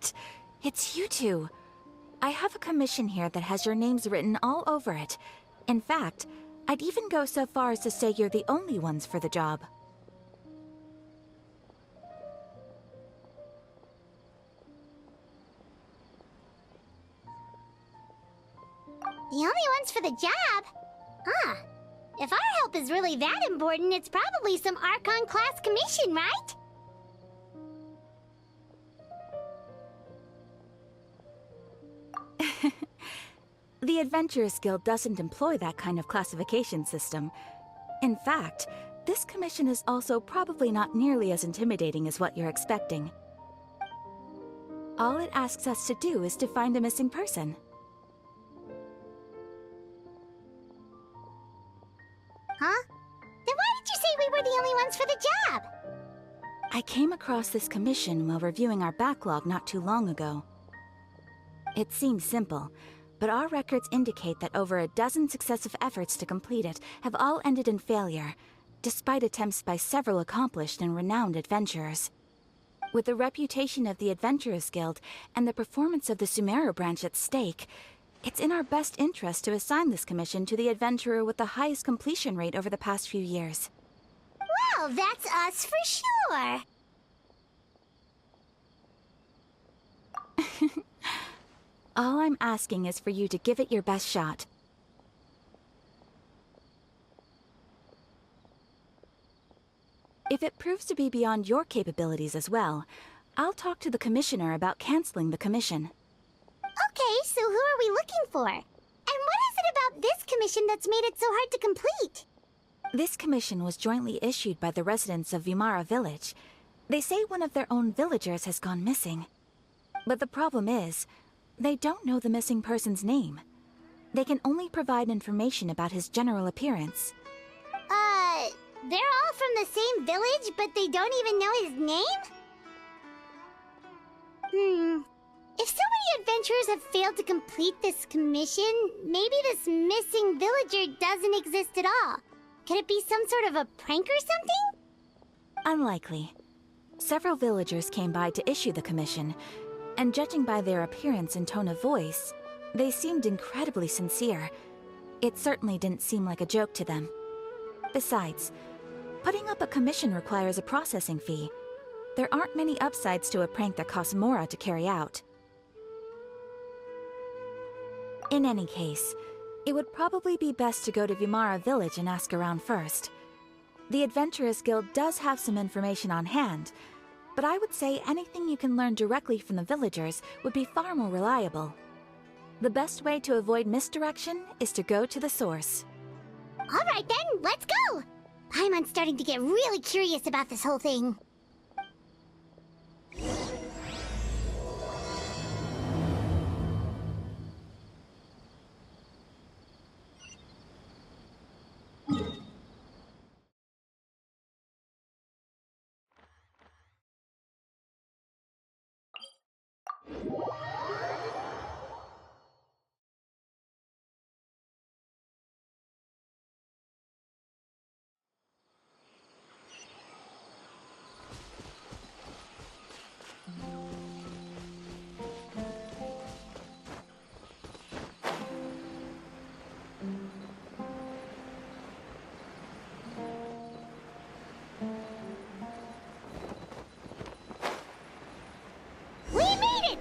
it! It's you two. I have a commission here that has your names written all over it. In fact, I'd even go so far as to say you're the only ones for the job. The only ones for the job? Huh. If our help is really that important, it's probably some Archon class commission, right? The Adventurers Guild doesn't employ that kind of classification system. In fact, this commission is also probably not nearly as intimidating as what you're expecting. All it asks us to do is to find a missing person. Huh? Then why did you say we were the only ones for the job? I came across this commission while reviewing our backlog not too long ago. It seems simple, but our records indicate that over a dozen successive efforts to complete it have all ended in failure, despite attempts by several accomplished and renowned adventurers. With the reputation of the Adventurers Guild and the performance of the Sumeru branch at stake, it's in our best interest to assign this commission to the adventurer with the highest completion rate over the past few years. Well, that's us for sure. All I'm asking is for you to give it your best shot. If it proves to be beyond your capabilities as well, I'll talk to the commissioner about canceling the commission. Okay, so who are we looking for? And what is it about this commission that's made it so hard to complete? This commission was jointly issued by the residents of Vimara Village. They say one of their own villagers has gone missing. But the problem is, they don't know the missing person's name. They can only provide information about his general appearance. They're all from the same village, but they don't even know his name? If so many adventurers have failed to complete this commission, maybe this missing villager doesn't exist at all. Could it be some sort of a prank or something? Unlikely. Several villagers came by to issue the commission, and judging by their appearance and tone of voice, they seemed incredibly sincere. It certainly didn't seem like a joke to them. Besides, putting up a commission requires a processing fee. There aren't many upsides to a prank that costs Mora to carry out. In any case, it would probably be best to go to Vimara Village and ask around first. The Adventurers Guild does have some information on hand, but I would say anything you can learn directly from the villagers would be far more reliable. The best way to avoid misdirection is to go to the source. Alright then, let's go! Paimon's starting to get really curious about this whole thing.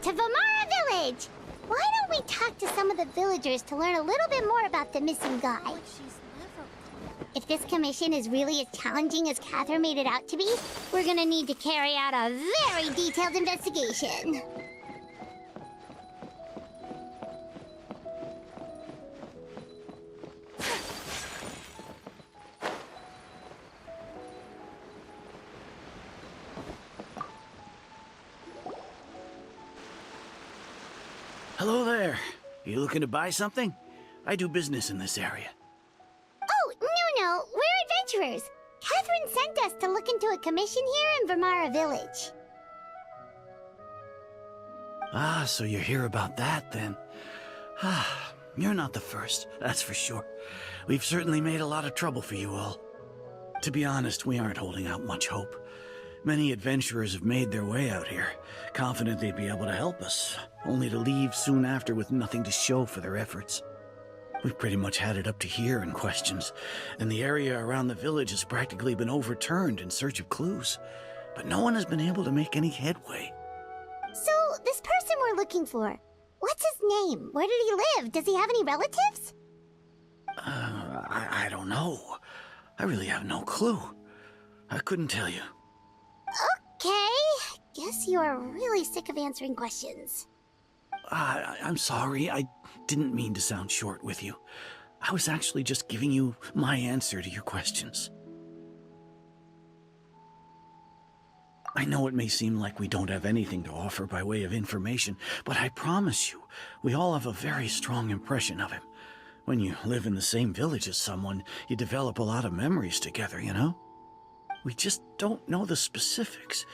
To Vimara Village! Why don't we talk to some of the villagers to learn a little bit more about the missing guy? If this commission is really as challenging as Catherine made it out to be, we're gonna need to carry out a very detailed investigation. Hello there. You looking to buy something? I do business in this area. Oh, no, we're adventurers. Catherine sent us to look into a commission here in Vimara Village. Ah, so you're here about that then. Ah, you're not the first, that's for sure. We've certainly made a lot of trouble for you all. To be honest, we aren't holding out much hope. Many adventurers have made their way out here, confident they'd be able to help us, only to leave soon after with nothing to show for their efforts. We've pretty much had it up to here in questions, and the area around the village has practically been overturned in search of clues, but no one has been able to make any headway. So, this person we're looking for, what's his name? Where did he live? Does he have any relatives? I don't know. I really have no clue. I couldn't tell you. Okay, guess you are really sick of answering questions. I'm sorry, I didn't mean to sound short with you. I was actually just giving you my answer to your questions. I know it may seem like we don't have anything to offer by way of information, but I promise you, we all have a very strong impression of him. When you live in the same village as someone, you develop a lot of memories together, you know? We just don't know the specifics.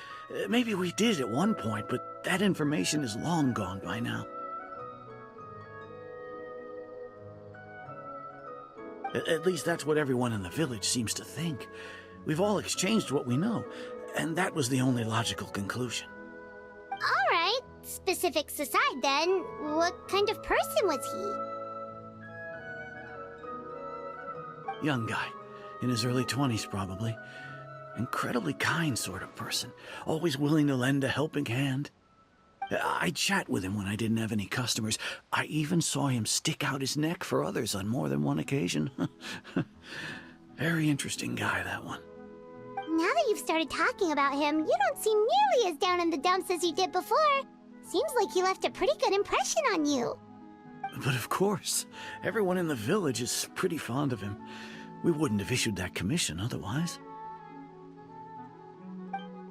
Maybe we did at one point, but that information is long gone by now. At least that's what everyone in the village seems to think. We've all exchanged what we know, and that was the only logical conclusion. All right, specifics aside then, what kind of person was he? Young guy, in his early 20s probably. Incredibly kind sort of person, always willing to lend a helping hand. I'd chat with him when I didn't have any customers. I even saw him stick out his neck for others on more than one occasion. Very interesting guy, that one. Now that you've started talking about him, you don't seem nearly as down in the dumps as you did before. Seems like he left a pretty good impression on you. But of course, everyone in the village is pretty fond of him. We wouldn't have issued that commission otherwise.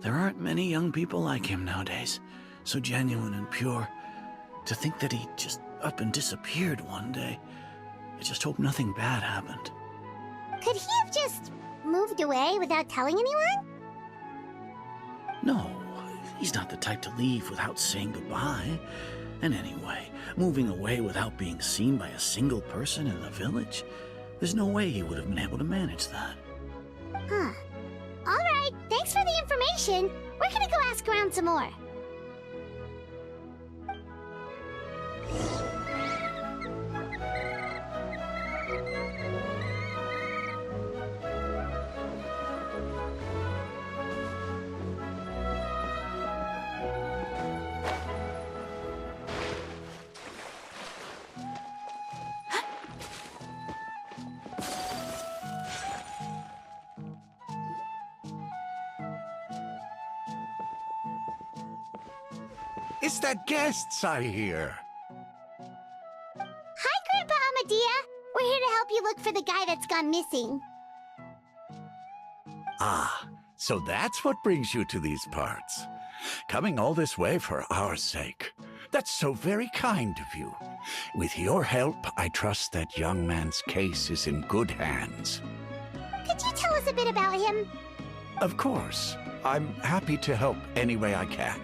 There aren't many young people like him nowadays, so genuine and pure. To think that he just up and disappeared one day. I just hope nothing bad happened. Could he have just moved away without telling anyone? No, he's not the type to leave without saying goodbye. And anyway, moving away without being seen by a single person in the village, there's no way he would have been able to manage that. Huh. Alright, thanks for the information. We're gonna go ask around some more. It's the guests I hear. Hi, Grandpa Amadea. We're here to help you look for the guy that's gone missing. Ah, so that's what brings you to these parts. Coming all this way for our sake. That's so very kind of you. With your help, I trust that young man's case is in good hands. Could you tell us a bit about him? Of course. I'm happy to help any way I can.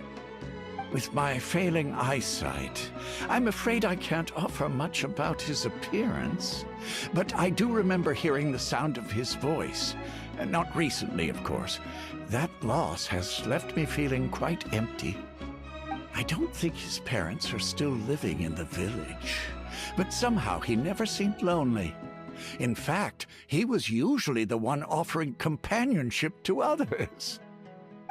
With my failing eyesight, I'm afraid I can't offer much about his appearance. But I do remember hearing the sound of his voice. Not recently, of course. That loss has left me feeling quite empty. I don't think his parents are still living in the village. But somehow he never seemed lonely. In fact, he was usually the one offering companionship to others.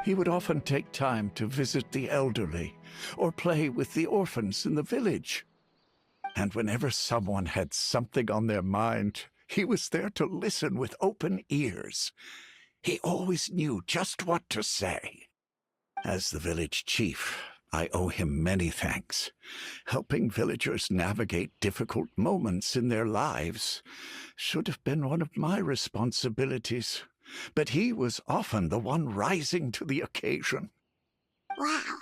He would often take time to visit the elderly or play with the orphans in the village. And whenever someone had something on their mind, he was there to listen with open ears. He always knew just what to say. As the village chief, I owe him many thanks. Helping villagers navigate difficult moments in their lives should have been one of my responsibilities. But he was often the one rising to the occasion. Wow.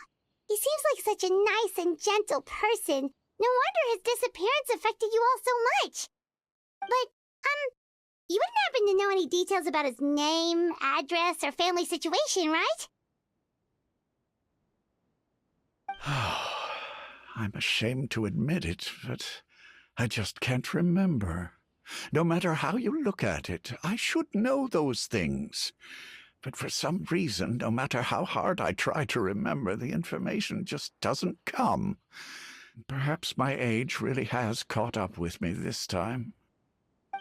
He seems like such a nice and gentle person. No wonder his disappearance affected you all so much. But, you wouldn't happen to know any details about his name, address, or family situation, right? I'm ashamed to admit it, but I just can't remember. No matter how you look at it, I should know those things. But for some reason, no matter how hard I try to remember, the information just doesn't come. Perhaps my age really has caught up with me this time.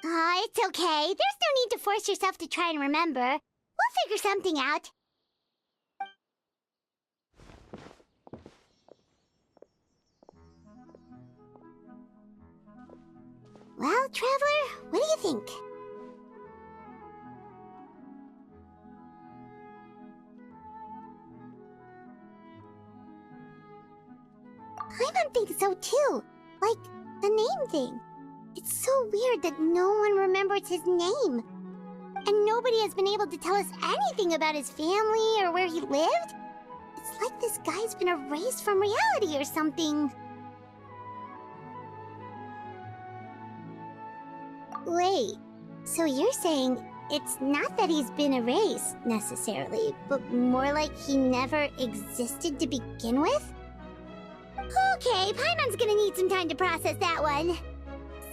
It's okay. There's no need to force yourself to try and remember. We'll figure something out. Well, Traveler, what do you think? Paimon thinks so too. Like, the name thing. It's so weird that no one remembers his name. And nobody has been able to tell us anything about his family or where he lived. It's like this guy's been erased from reality or something. Wait, so you're saying it's not that he's been erased, necessarily, but more like he never existed to begin with? Okay, Paimon's gonna need some time to process that one.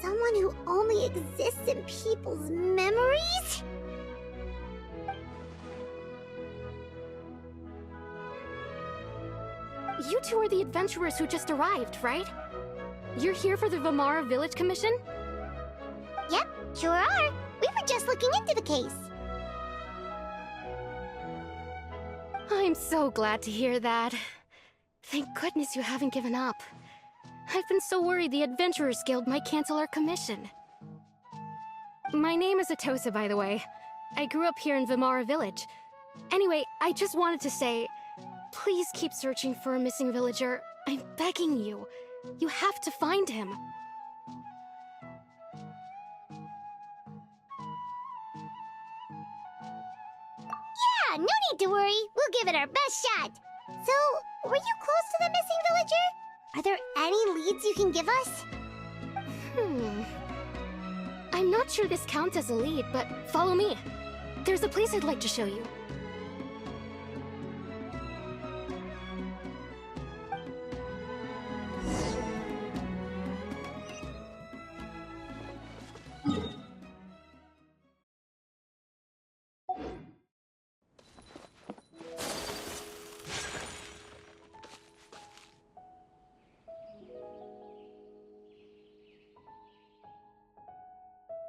Someone who only exists in people's memories? You two are the adventurers who just arrived, right? You're here for the Vamara Village Commission? Yep, sure are. We were just looking into the case. I'm so glad to hear that. Thank goodness you haven't given up. I've been so worried the Adventurers Guild might cancel our commission. My name is Atosa, by the way. I grew up here in Vamara Village. Anyway, I just wanted to say, please keep searching for a missing villager. I'm begging you. You have to find him. Yeah, no need to worry. We'll give it our best shot. So, were you close to the missing villager? Are there any leads you can give us? I'm not sure this counts as a lead, but follow me. There's a place I'd like to show you.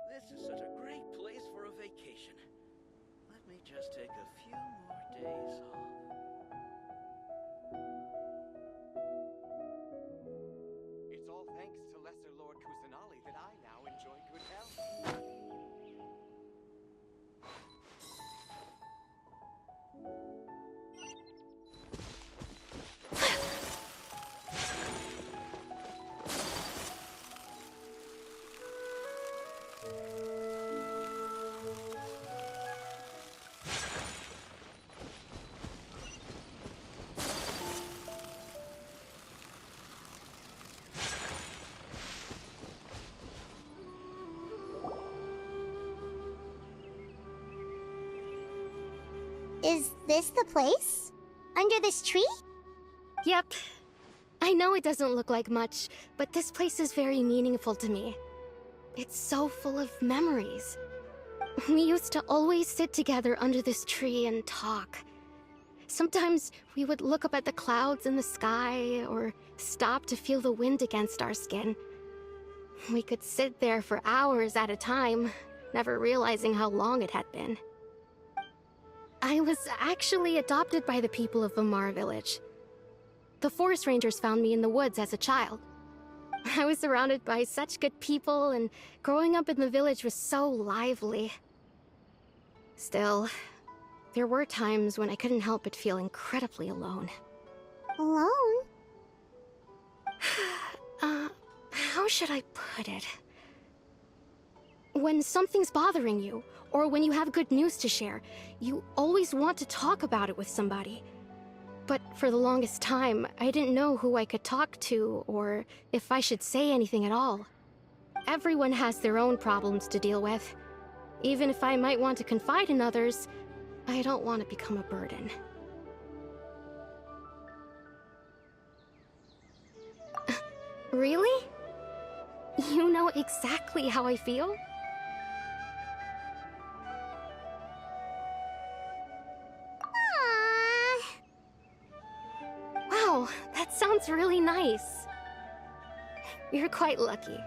This is such a great place for a vacation. Let me just take a few more days off. It's all thanks to Lesser Lord Kusanali that I now enjoy good health. Is this the place? Under this tree? Yep. I know it doesn't look like much, but this place is very meaningful to me. It's so full of memories. We used to always sit together under this tree and talk. Sometimes we would look up at the clouds in the sky, or stop to feel the wind against our skin. We could sit there for hours at a time, never realizing how long it had been. I was actually adopted by the people of Vamara Village. The forest rangers found me in the woods as a child. I was surrounded by such good people, and growing up in the village was so lively. Still, there were times when I couldn't help but feel incredibly alone. Alone? How should I put it? When something's bothering you, or when you have good news to share, you always want to talk about it with somebody. But for the longest time, I didn't know who I could talk to, or if I should say anything at all. Everyone has their own problems to deal with. Even if I might want to confide in others, I don't want to become a burden. Really? You know exactly how I feel? sounds really nice. You're quite lucky.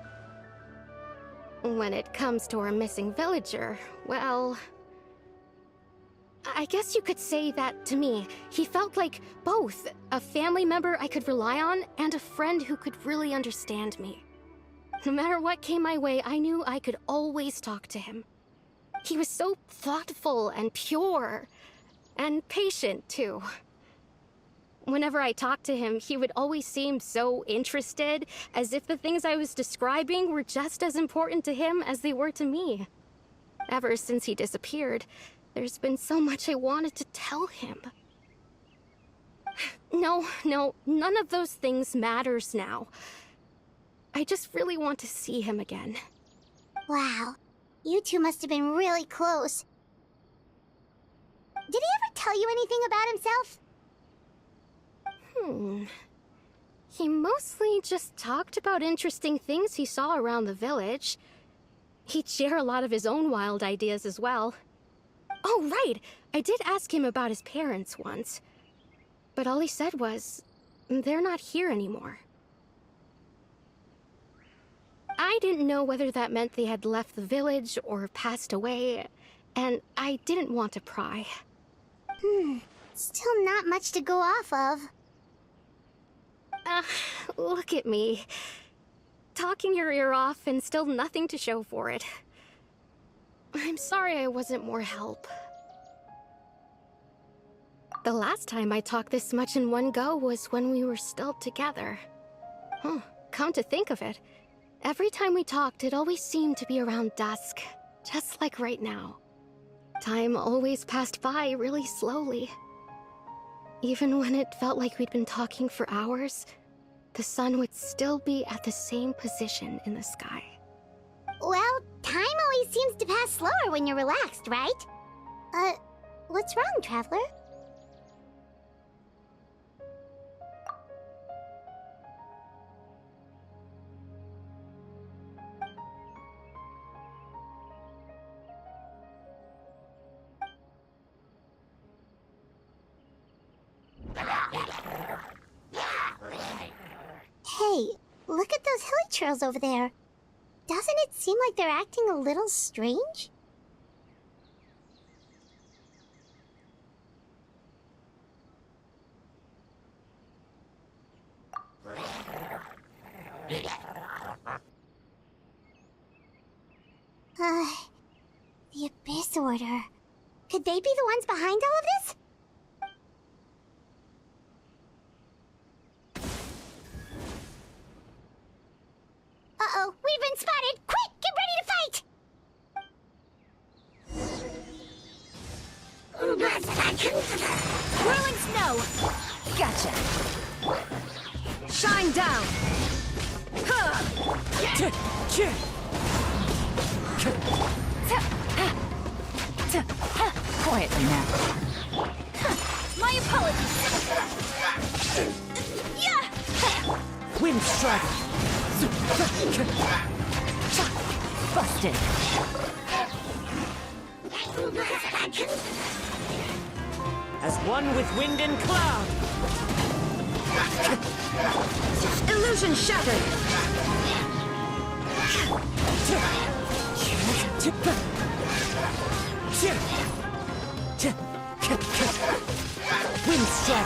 When it comes to our missing villager, well... I guess you could say that to me. He felt like both a family member I could rely on and a friend who could really understand me. No matter what came my way, I knew I could always talk to him. He was so thoughtful and pure, and patient too. Whenever I talked to him, he would always seem so interested, as if the things I was describing were just as important to him as they were to me. Ever since he disappeared, there's been so much I wanted to tell him. No, none of those things matters now. I just really want to see him again. Wow. You two must have been really close. Did he ever tell you anything about himself? He mostly just talked about interesting things he saw around the village. He'd share a lot of his own wild ideas as well. Oh, right! I did ask him about his parents once. But all he said was, they're not here anymore. I didn't know whether that meant they had left the village or passed away, and I didn't want to pry. Still not much to go off of. Look at me. Talking your ear off and still nothing to show for it. I'm sorry I wasn't more help. The last time I talked this much in one go was when we were still together. Come to think of it, every time we talked, it always seemed to be around dusk, just like right now. Time always passed by really slowly. Even when it felt like we'd been talking for hours, the sun would still be at the same position in the sky. Well, time always seems to pass slower when you're relaxed, right? What's wrong, Traveler? Hey, look at those hilly churls over there. Doesn't it seem like they're acting a little strange? The Abyss Order. Could they be the ones behind all of this? Uh-oh, we've been spotted! Quick, get ready to fight! Whirling snow! Gotcha! Shine down! Quietly now. My apologies! Wind strike! Busted! As one with wind and cloud! Illusion shattered! Wind strike!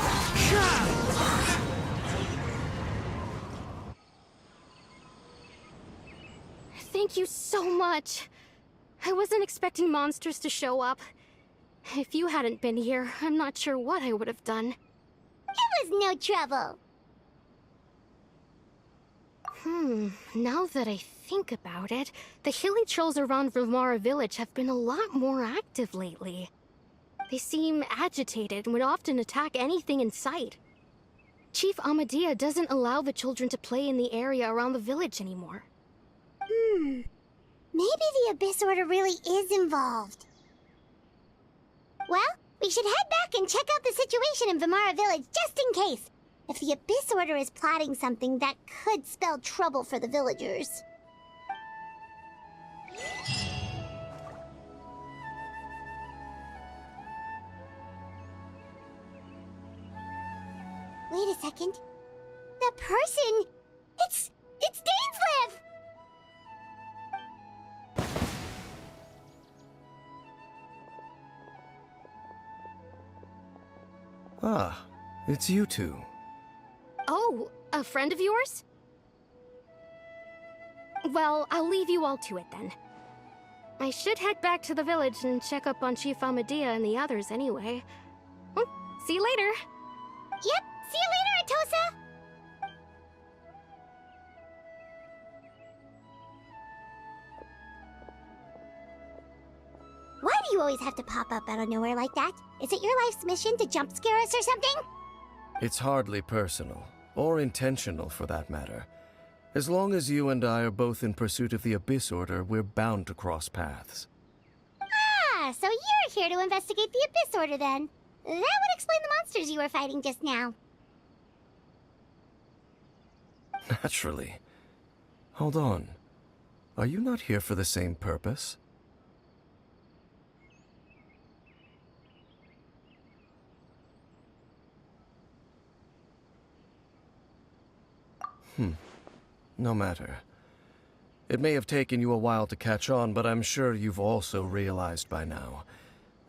Thank you so much. I wasn't expecting monsters to show up. If you hadn't been here, I'm not sure what I would have done. It was no trouble. Now that I think about it, the hilly trolls around Vimara village have been a lot more active lately. They seem agitated and would often attack anything in sight. Chief Amadea doesn't allow the children to play in the area around the village anymore. Maybe the Abyss Order really is involved. Well, we should head back and check out the situation in Vimara village just in case. If the Abyss Order is plotting something that could spell trouble for the villagers. Wait a second. person. It's dainsleif! Ah, it's you two. Oh, a friend of yours? Well, I'll leave you all to it then. I should head back to the village and check up on Chief Amadea and the others anyway. Well, see you later. Yep, see you later, Atosa! Why do you always have to pop up out of nowhere like that? Is it your life's mission to jump scare us or something? It's hardly personal, or intentional for that matter. As long as you and I are both in pursuit of the Abyss Order, we're bound to cross paths. Ah, so you're here to investigate the Abyss Order then. That would explain the monsters you were fighting just now. Naturally. Hold on. Are you not here for the same purpose? No matter. It may have taken you a while to catch on, but I'm sure you've also realized by now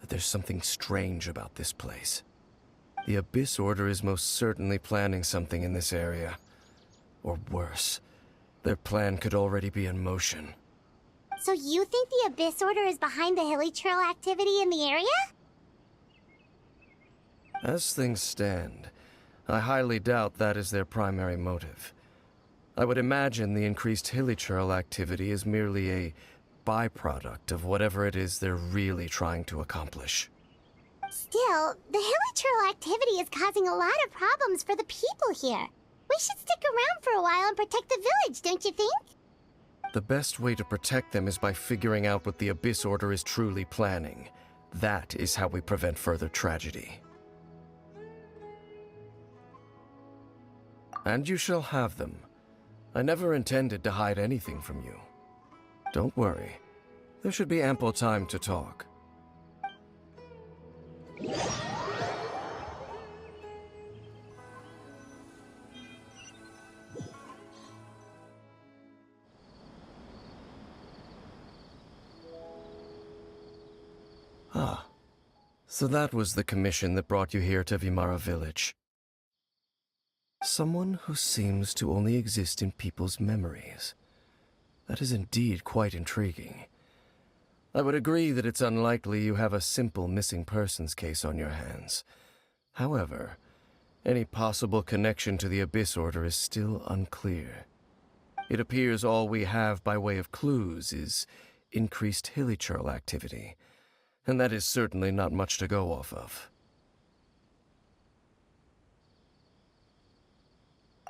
that there's something strange about this place. The Abyss Order is most certainly planning something in this area. Or worse, their plan could already be in motion. So you think the Abyss Order is behind the hilly trail activity in the area? As things stand, I highly doubt that is their primary motive. I would imagine the increased hilichurl activity is merely a byproduct of whatever it is they're really trying to accomplish. Still, the hilichurl activity is causing a lot of problems for the people here. We should stick around for a while and protect the village, don't you think? The best way to protect them is by figuring out what the Abyss Order is truly planning. That is how we prevent further tragedy. And you shall have them. I never intended to hide anything from you. Don't worry. There should be ample time to talk. Ah, so that was the commission that brought you here to Vimara Village. Someone who seems to only exist in people's memories. That is indeed quite intriguing. I would agree that it's unlikely you have a simple missing persons case on your hands. However, any possible connection to the Abyss Order is still unclear. It appears all we have by way of clues is increased hilichurl activity, and that is certainly not much to go off of.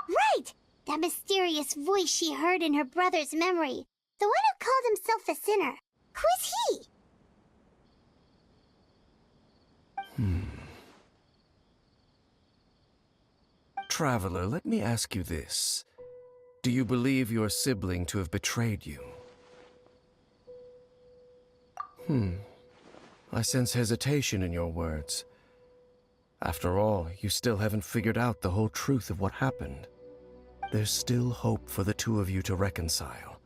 Right! That mysterious voice she heard in her brother's memory. The one who called himself a sinner. Who is he? Traveler, let me ask you this. Do you believe your sibling to have betrayed you? I sense hesitation in your words. After all, you still haven't figured out the whole truth of what happened. There's still hope for the two of you to reconcile.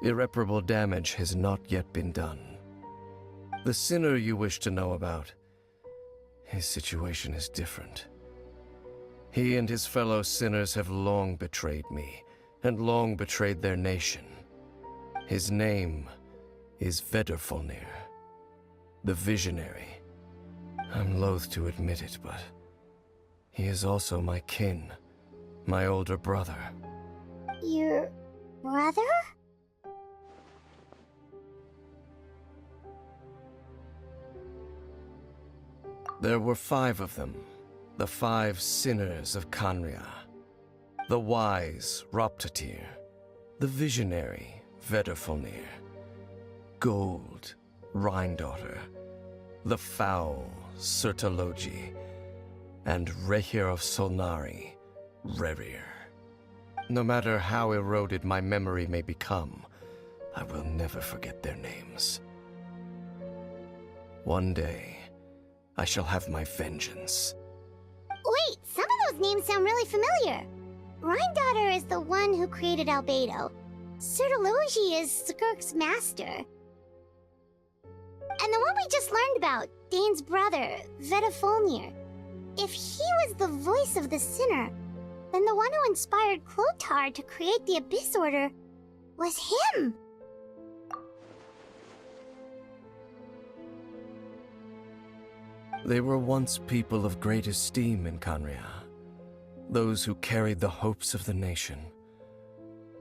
Irreparable damage has not yet been done. The sinner you wish to know about, his situation is different. He and his fellow sinners have long betrayed me, and long betrayed their nation. His name is Vedrfolnir, the Visionary. I'm loath to admit it, but he is also my kin, my older brother. Your brother? There were 5 of them, the 5 sinners of Khanria. The wise, Roptatir. The visionary, Vedrfolnir. Gold, Rhine-daughter. The foul, Sertologi. And Rehir of Solnari, Rerir. No matter how eroded my memory may become, I will never forget their names. One day, I shall have my vengeance. Wait, some of those names sound really familiar. Rhine is the one who created Albedo. Sertology is Skirk's master. And the one we just learned about, Dane's brother, Vedafolnir. If he was the voice of the sinner, then the one who inspired Clothar to create the Abyss Order was him! They were once people of great esteem in Khaenri'ah, those who carried the hopes of the nation.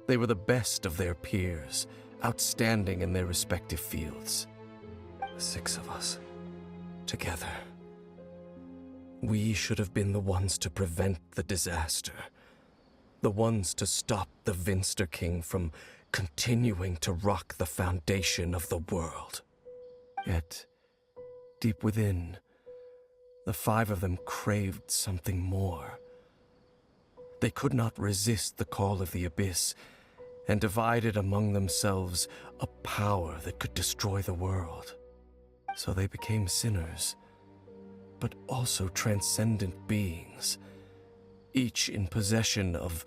They were the best of their peers, outstanding in their respective fields. The 6 of us, together. We should have been the ones to prevent the disaster. The ones to stop the Vinster King from continuing to rock the foundation of the world. Yet, deep within, the 5 of them craved something more. They could not resist the call of the Abyss, and divided among themselves a power that could destroy the world. So they became sinners, but also transcendent beings, each in possession of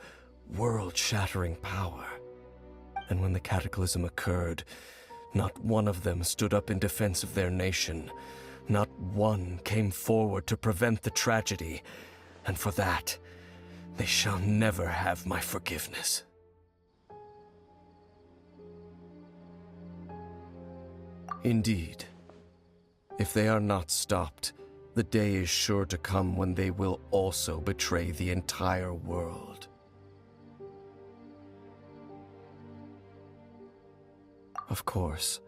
world-shattering power. And when the cataclysm occurred, not one of them stood up in defense of their nation. Not one came forward to prevent the tragedy, and for that, they shall never have my forgiveness. Indeed, if they are not stopped, the day is sure to come when they will also betray the entire world. Of course,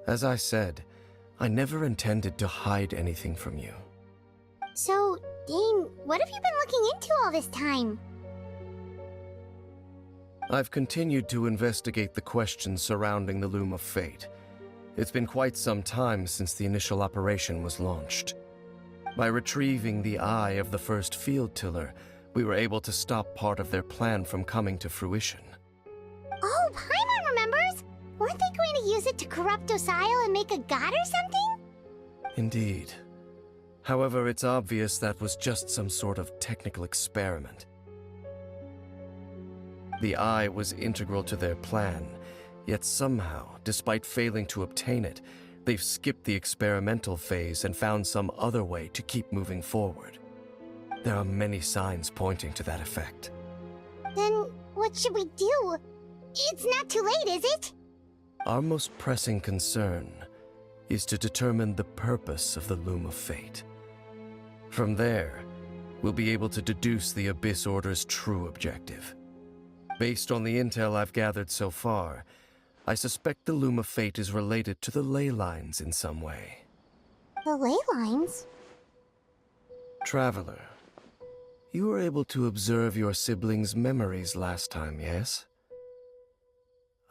as I said, I never intended to hide anything from you. So, Dane, what have you been looking into all this time? I've continued to investigate the questions surrounding the Loom of Fate. It's been quite some time since the initial operation was launched. By retrieving the eye of the first field tiller, we were able to stop part of their plan from coming to fruition. Oh, Paimon remembers! Weren't they going to use it to corrupt Osile and make a god or something? Indeed. However, it's obvious that was just some sort of technical experiment. The eye was integral to their plan, yet somehow, despite failing to obtain it, they've skipped the experimental phase and found some other way to keep moving forward. There are many signs pointing to that effect. Then, what should we do? It's not too late, is it? Our most pressing concern is to determine the purpose of the Loom of Fate. From there, we'll be able to deduce the Abyss Order's true objective. Based on the intel I've gathered so far, I suspect the Loom of Fate is related to the ley lines in some way. The ley lines? Traveler, you were able to observe your siblings' memories last time, yes?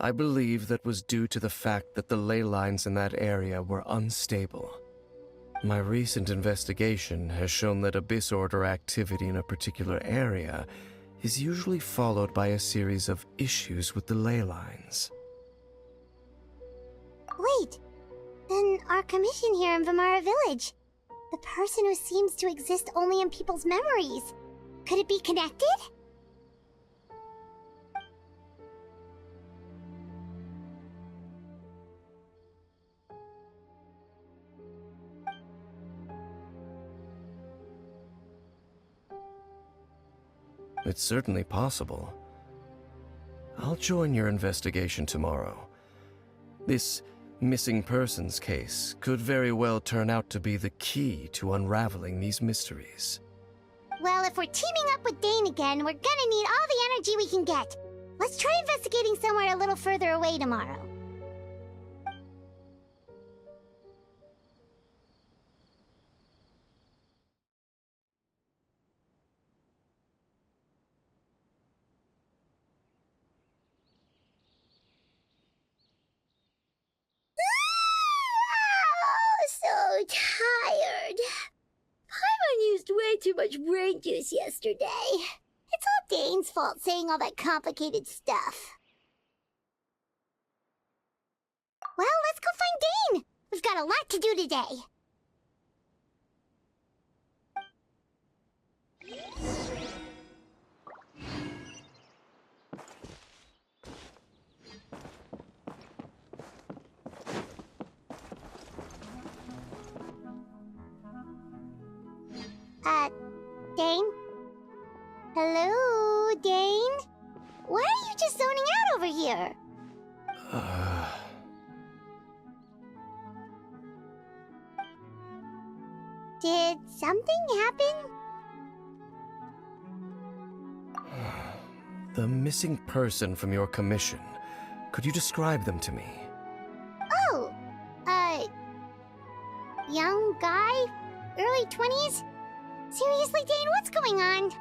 I believe that was due to the fact that the ley lines in that area were unstable. My recent investigation has shown that Abyss Order activity in a particular area is usually followed by a series of issues with the ley lines. Wait, then our commission here in Vamara Village, the person who seems to exist only in people's memories, could it be connected? It's certainly possible. I'll join your investigation tomorrow. This missing persons case could very well turn out to be the key to unraveling these mysteries. Well, if we're teaming up with Dane again, we're gonna need all the energy we can get. Let's try investigating somewhere a little further away tomorrow. So tired. Paimon used way too much brain juice yesterday. It's all Dane's fault saying all that complicated stuff. Well, let's go find Dane. We've got a lot to do today. Dane? Hello, Dane? Why are you just zoning out over here? Did something happen? The missing person from your commission. Could you describe them to me? Oh, young guy? Early 20s? Seriously, Dane, what's going on?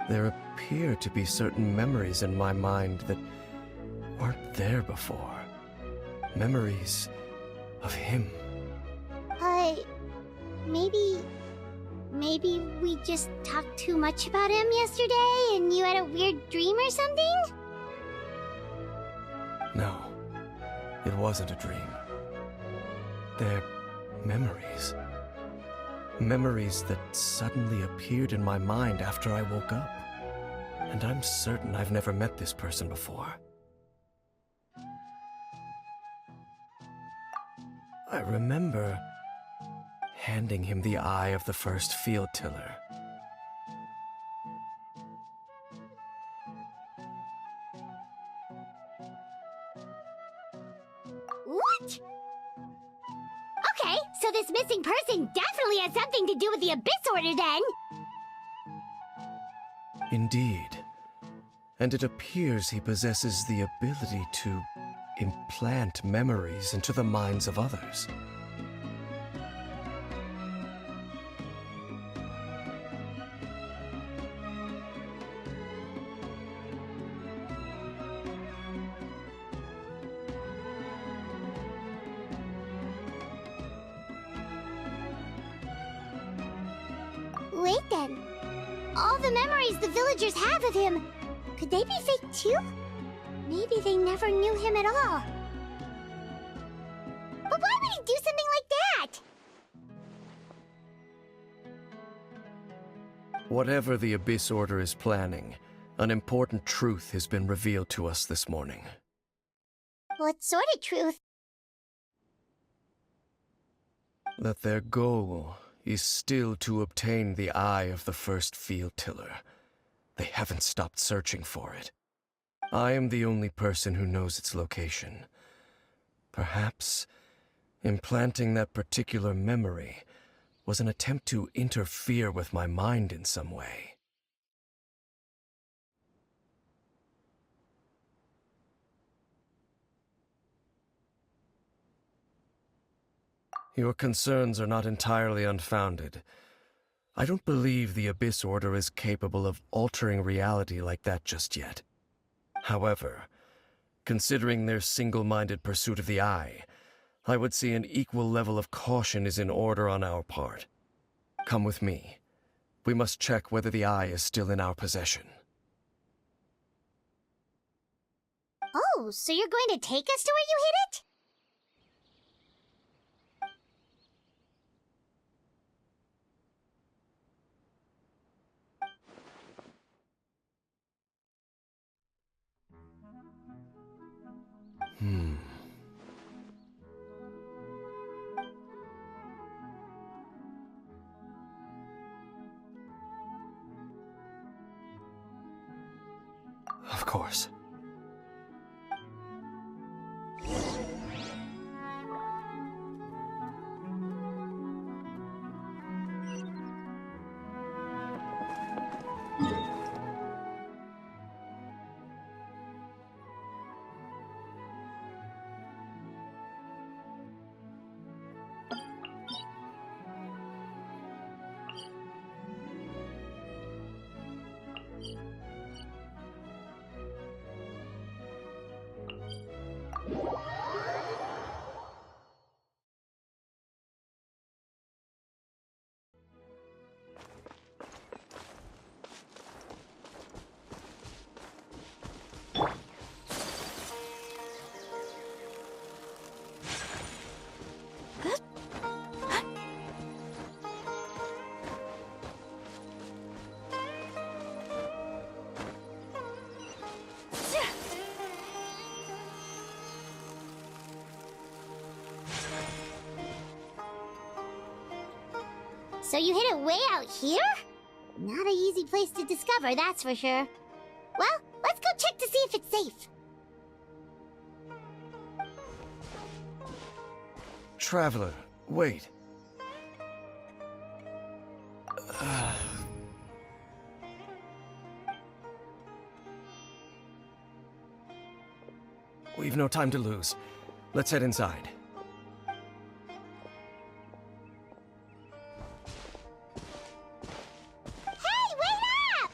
There appear to be certain memories in my mind that weren't there before. Memories of him. Maybe we just talked too much about him yesterday and you had a weird dream or something? No, it wasn't a dream. They're memories. Memories that suddenly appeared in my mind after I woke up. And I'm certain I've never met this person before. I remember handing him the eye of the first field tiller. What? Okay, so this missing person definitely has something to do with the Abyss Order then! Indeed. And it appears he possesses the ability to implant memories into the minds of others. Wait then. All the memories the villagers have of him, could they be fake too? Maybe they never knew him at all. But why would he do something like that? Whatever the Abyss Order is planning, an important truth has been revealed to us this morning. What sort of truth? That their goal is still to obtain the eye of the first field tiller. They haven't stopped searching for it. I am the only person who knows its location. Perhaps implanting that particular memory was an attempt to interfere with my mind in some way. Your concerns are not entirely unfounded. I don't believe the Abyss Order is capable of altering reality like that just yet. However, considering their single-minded pursuit of the Eye, I would say an equal level of caution is in order on our part. Come with me. We must check whether the Eye is still in our possession. Oh, so you're going to take us to where you hid it? Of course. So you hid it way out here? Not an easy place to discover, that's for sure. Well, let's go check to see if it's safe. Traveler, wait. We've no time to lose. Let's head inside. Hey, wait up!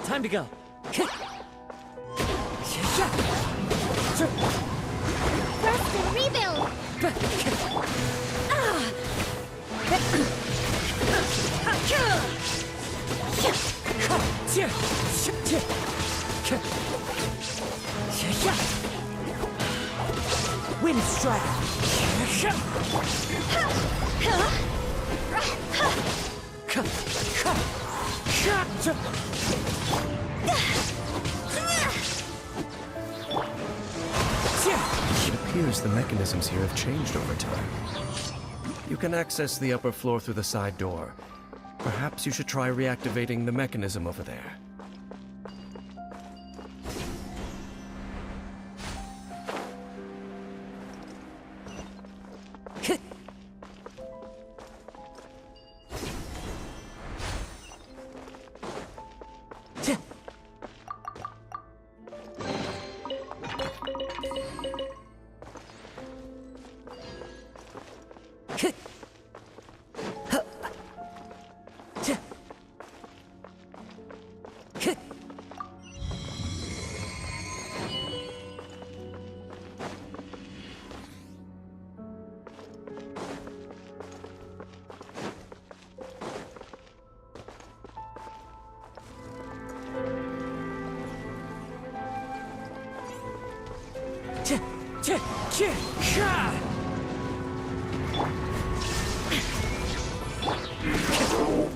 Time to go. Rest and rebuild! Wind strike. It appears the mechanisms here have changed over time. You can access the upper floor through the side door. Perhaps you should try reactivating the mechanism over there.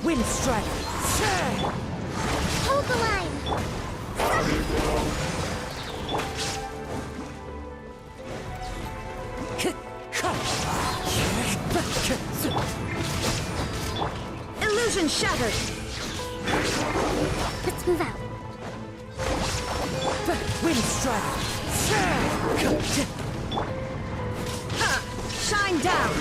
Wind strike. Hold the line! Illusion shattered! Let's move out. Wind strike. down!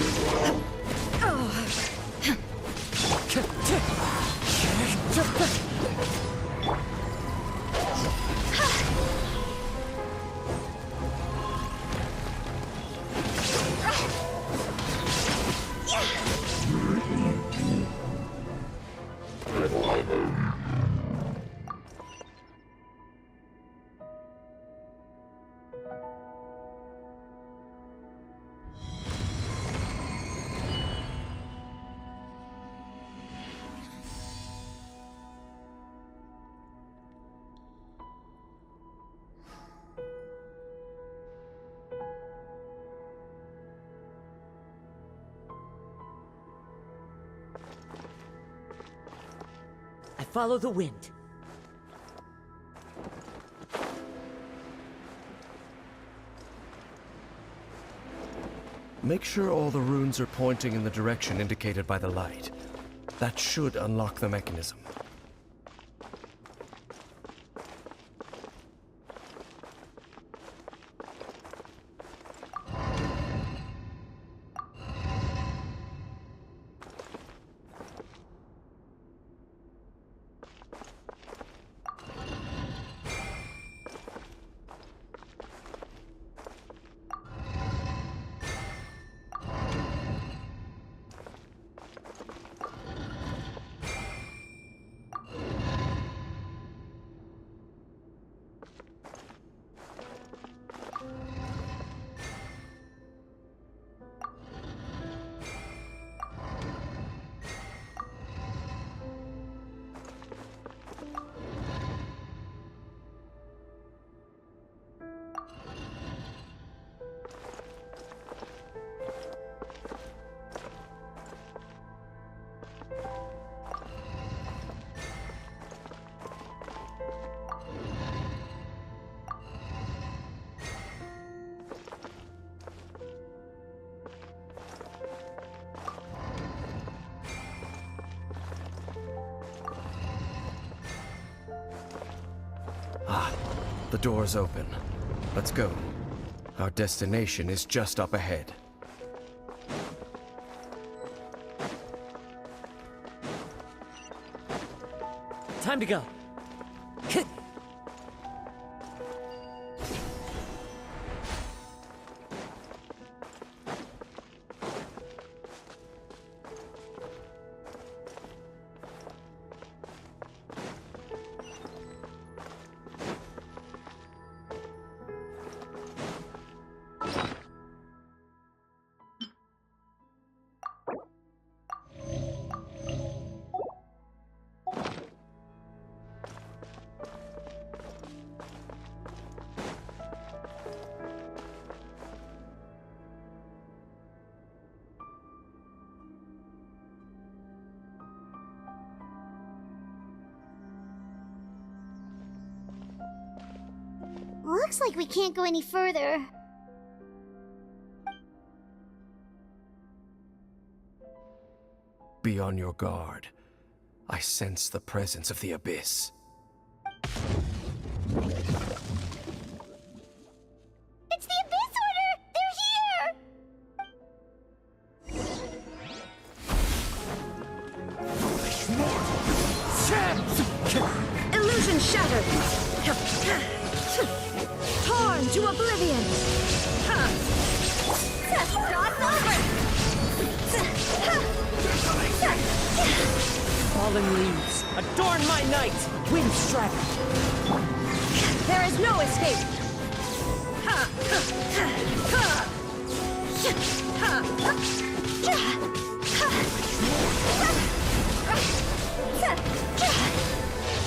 I follow the wind. Make sure all the runes are pointing in the direction indicated by the light. That should unlock the mechanism. Ah, the door's open. Let's go. Our destination is just up ahead. Time to go. Looks like we can't go any further. Be on your guard. I sense the presence of the Abyss. It's the Abyss Order! They're here! Illusion shattered! Torn to oblivion! Start over! Fallen leaves, adorn my night! Wind strap! There is no escape!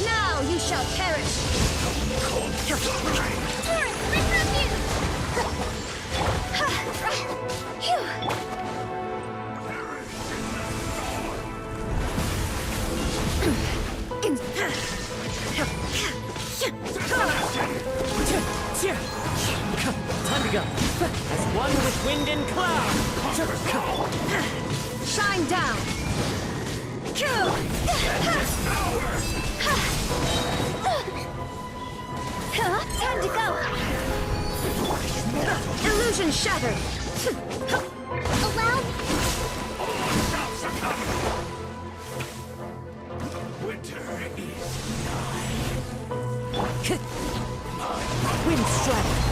Now you shall perish! Time to go. As one with wind and cloud. Shine down! Time to go! Illusion shattered! Allow me. Winter is Wind strike!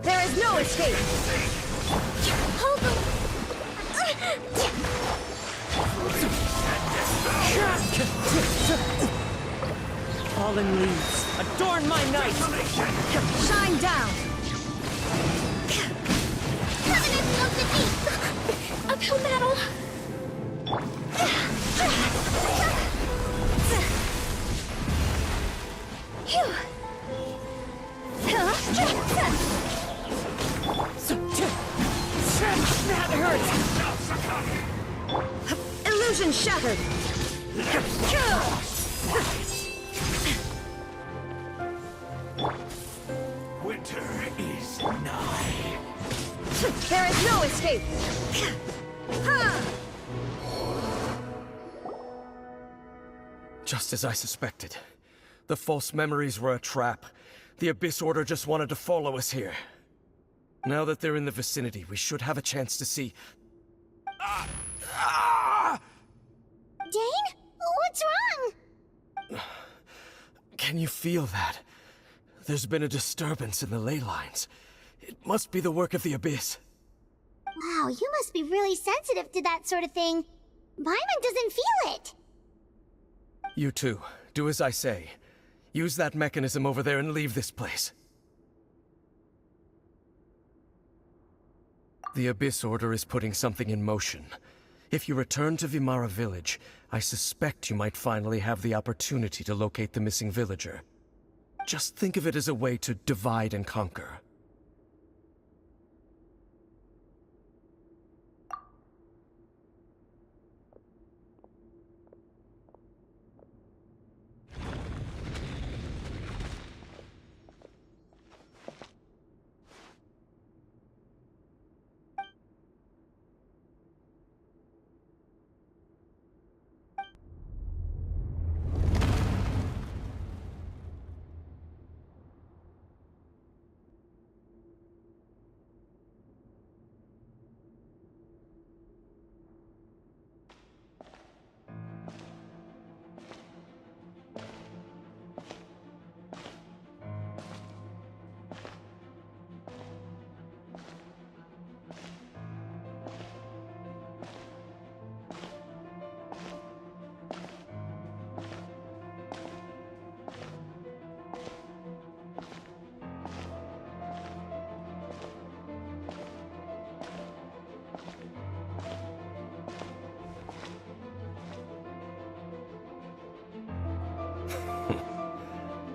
There is no escape! Hold on. Fallen leaves, adorn my night! Shine down! Covenant of defeat. Uphill battle. Phew. That hurts! Illusion shattered! winter is nigh. There is no escape! Just as I suspected. The false memories were a trap. The Abyss Order just wanted to follow us here. Now that they're in the vicinity, we should have a chance to see... Dane? What's wrong? Can you feel that? There's been a disturbance in the ley lines. It must be the work of the Abyss. Wow, you must be really sensitive to that sort of thing. Paimon doesn't feel it. You too. Do as I say. Use that mechanism over there and leave this place. The Abyss Order is putting something in motion. If you return to Vimara Village, I suspect you might finally have the opportunity to locate the missing villager. Just think of it as a way to divide and conquer.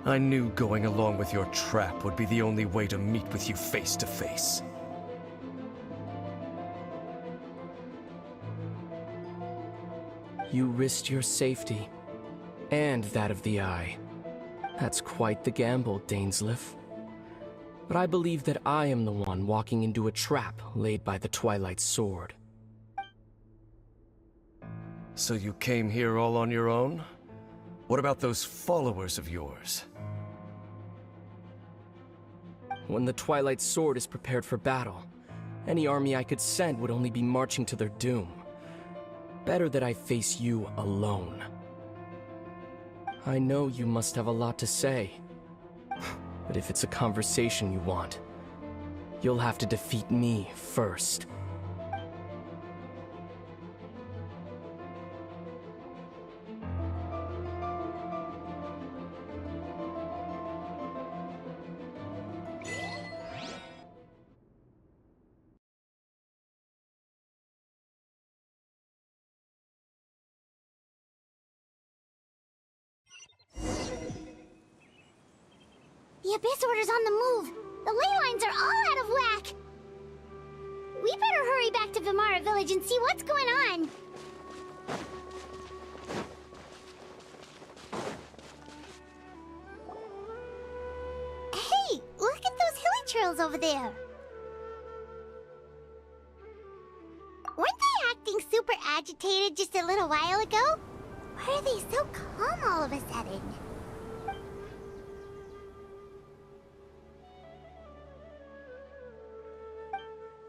I knew going along with your trap would be the only way to meet with you face to face. You risked your safety, and that of the Eye. That's quite the gamble, dainsleif. But I believe that I am the one walking into a trap laid by the Twilight Sword. So you came here all on your own? What about those followers of yours? When the Twilight Sword is prepared for battle, any army I could send would only be marching to their doom. Better that I face you alone. I know you must have a lot to say. But if it's a conversation you want, you'll have to defeat me first. Abyss Order's on the move. The ley lines are all out of whack. We better hurry back to Vimara Village and see what's going on. Hey, look at those hilly trails over there. Weren't they acting super agitated just a little while ago? Why are they so calm all of a sudden?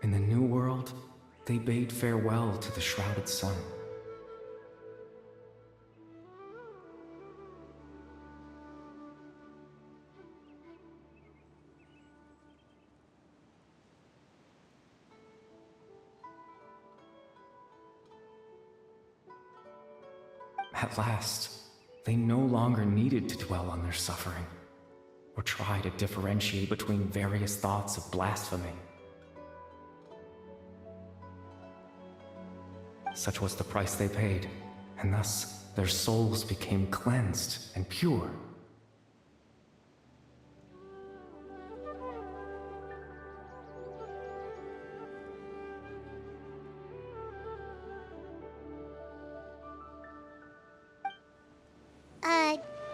In the New World, they bade farewell to the shrouded sun. At last, they no longer needed to dwell on their suffering, or try to differentiate between various thoughts of blasphemy. Such was the price they paid, and thus their souls became cleansed and pure.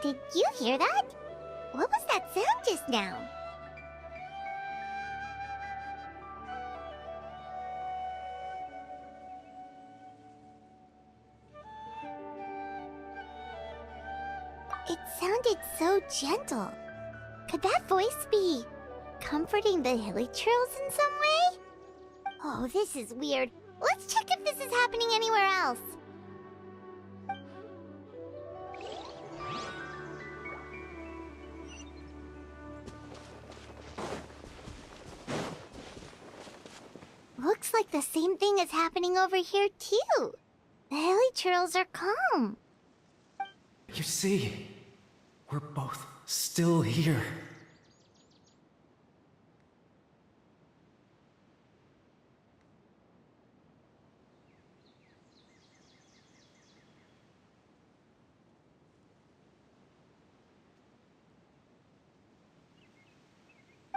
Did you hear that? What was that sound just now? It sounded so gentle. Could that voice be comforting the hilly trails in some way? Oh, this is weird. Let's check if this is happening anywhere else. Looks like the same thing is happening over here too. The hilly trails are calm. You see, we're both still here.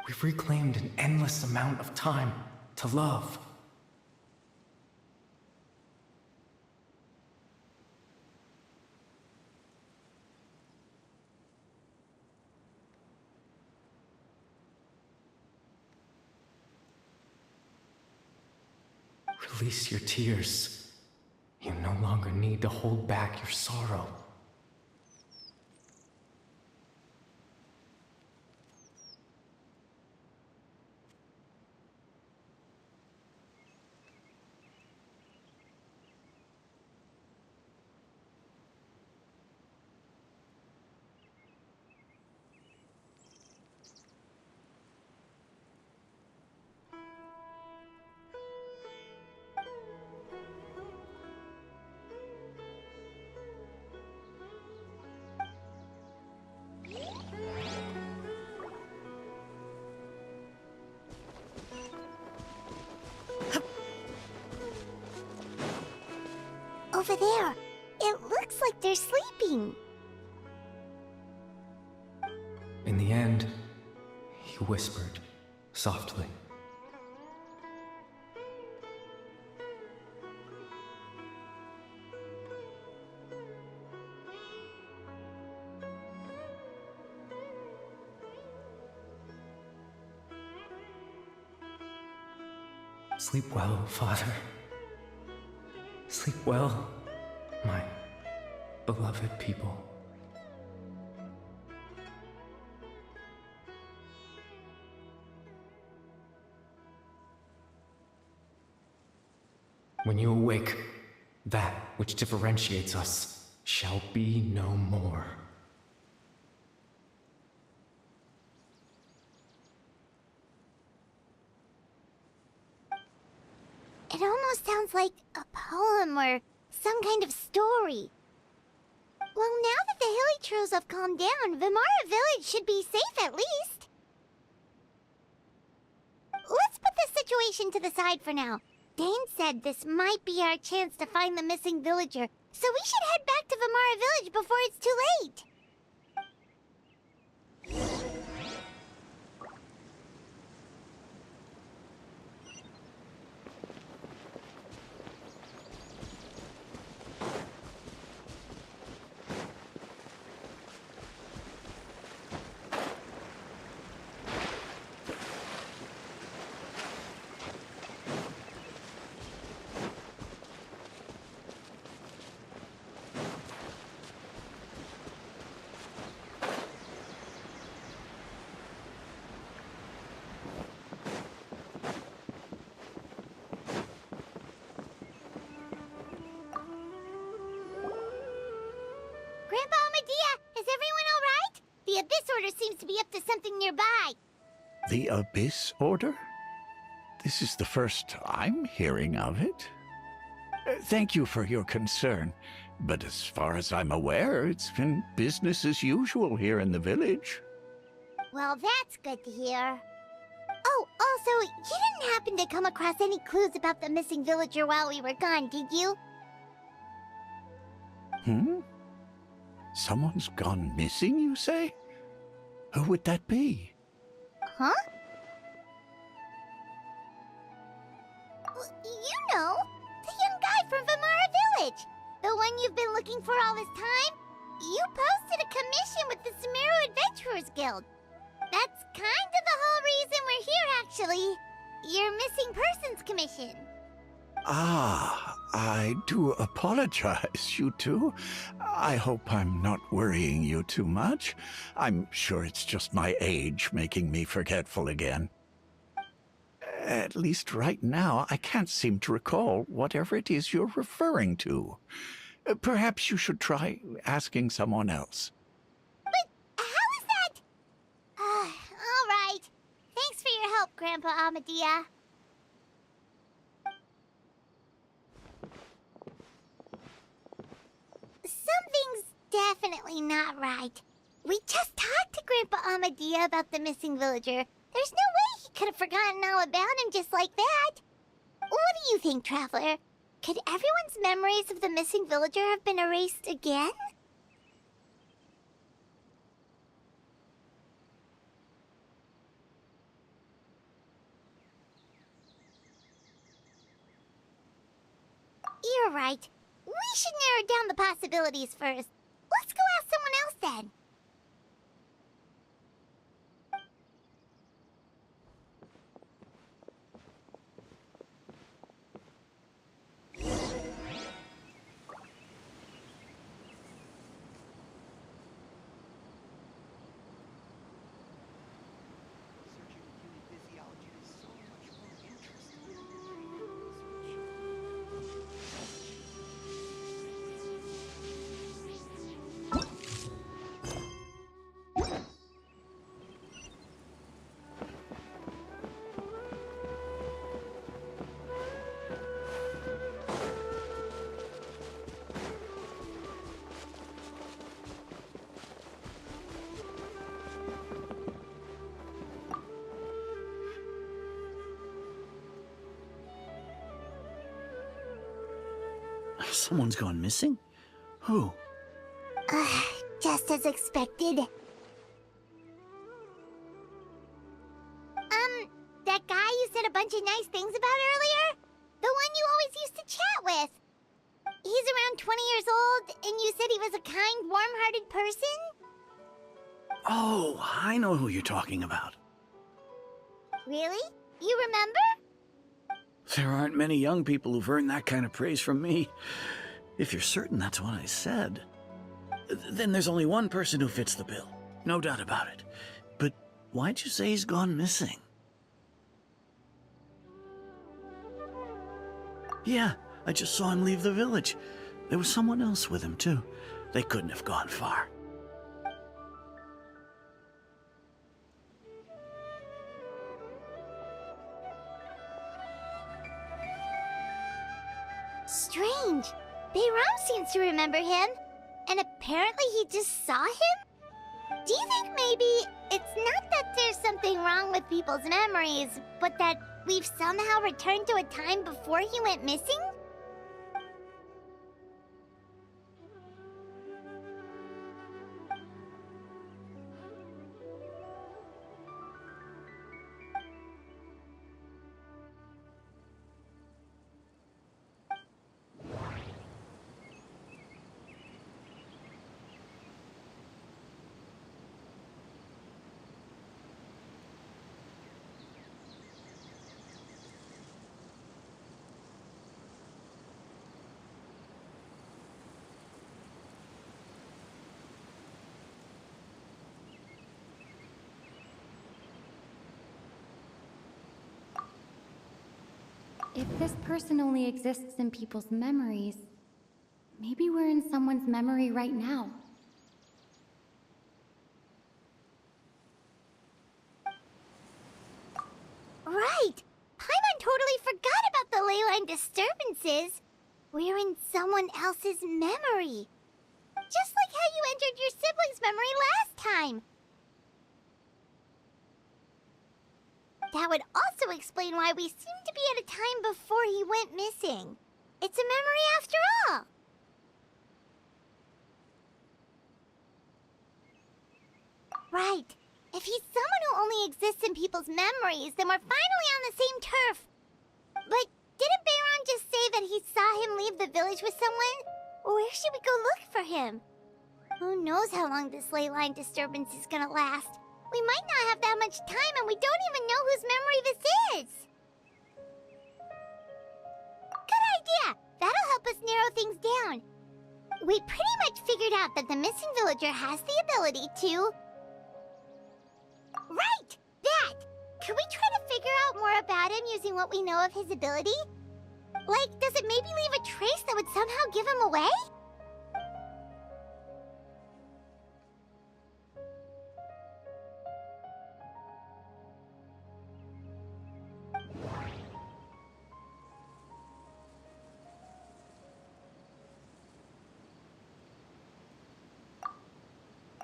We've reclaimed an endless amount of time to love. Release your tears. You no longer need to hold back your sorrow. Over there. It looks like they're sleeping. In the end, he whispered softly. Sleep well, Father. Sleep well, my beloved people. When you awake, that which differentiates us shall be no more. It almost sounds like a poem or some kind of story. Well, now that the hilly trails have calmed down, Vimara Village should be safe at least. Let's put this situation to the side for now. Dane said this might be our chance to find the missing villager, so we should head back to Vimara Village before it's too late. something nearby. The Abyss Order? This is the first I'm hearing of it. Thank you for your concern, but as far as I'm aware, it's been business as usual here in the village. Well, that's good to hear. Oh, also, you didn't happen to come across any clues about the missing villager while we were gone, did you? Someone's gone missing, you say? Who would that be? Huh? You know, the young guy from Vamara Village. The one you've been looking for all this time. You posted a commission with the Sumeru Adventurers Guild. That's kind of the whole reason we're here, actually. Your missing persons commission. Ah, I do apologize, you two. I hope I'm not worrying you too much. I'm sure it's just my age making me forgetful again. At least right now, I can't seem to recall whatever it is you're referring to. Perhaps you should try asking someone else. But how is that? All right. Thanks for your help, Grandpa Amadia. Something's definitely not right. We just talked to Grandpa Amadia about the missing villager. There's no way he could have forgotten all about him just like that. What do you think, Traveler? Could everyone's memories of the missing villager have been erased again? You're right. We should narrow down the possibilities first. Let's go ask someone else then. Someone's gone missing? Who? Just as expected. That guy you said a bunch of nice things about earlier? The one you always used to chat with. He's around 20 years old, and you said he was a kind, warm-hearted person? Oh, I know who you're talking about. Really? You remember? There aren't many young people who've earned that kind of praise from me. If you're certain that's what I said, then there's only one person who fits the bill. No doubt about it. But why'd you say he's gone missing? Yeah, I just saw him leave the village. There was someone else with him, too. They couldn't have gone far. Strange. Bayram seems to remember him, and apparently he just saw him? Do you think maybe it's not that there's something wrong with people's memories, but that we've somehow returned to a time before he went missing? If this person only exists in people's memories, maybe we're in someone's memory right now. disturbances, we're in someone else's memory. Just like how you entered your sibling's memory last time. That would also explain why we seem to be at a time before he went missing. It's a memory after all. Right. If he's someone who only exists in people's memories, then we're finally on the same turf. But didn't Bayron just say that he saw him leave the village with someone? Where should we go look for him? Who knows how long this ley line disturbance is gonna last? We might not have that much time, and we don't even know whose memory this is. Good idea! That'll help us narrow things down. We pretty much figured out that the missing villager has the ability to... Right! That! Could we try to figure out more about him using what we know of his ability? Like, does it maybe leave a trace that would somehow give him away?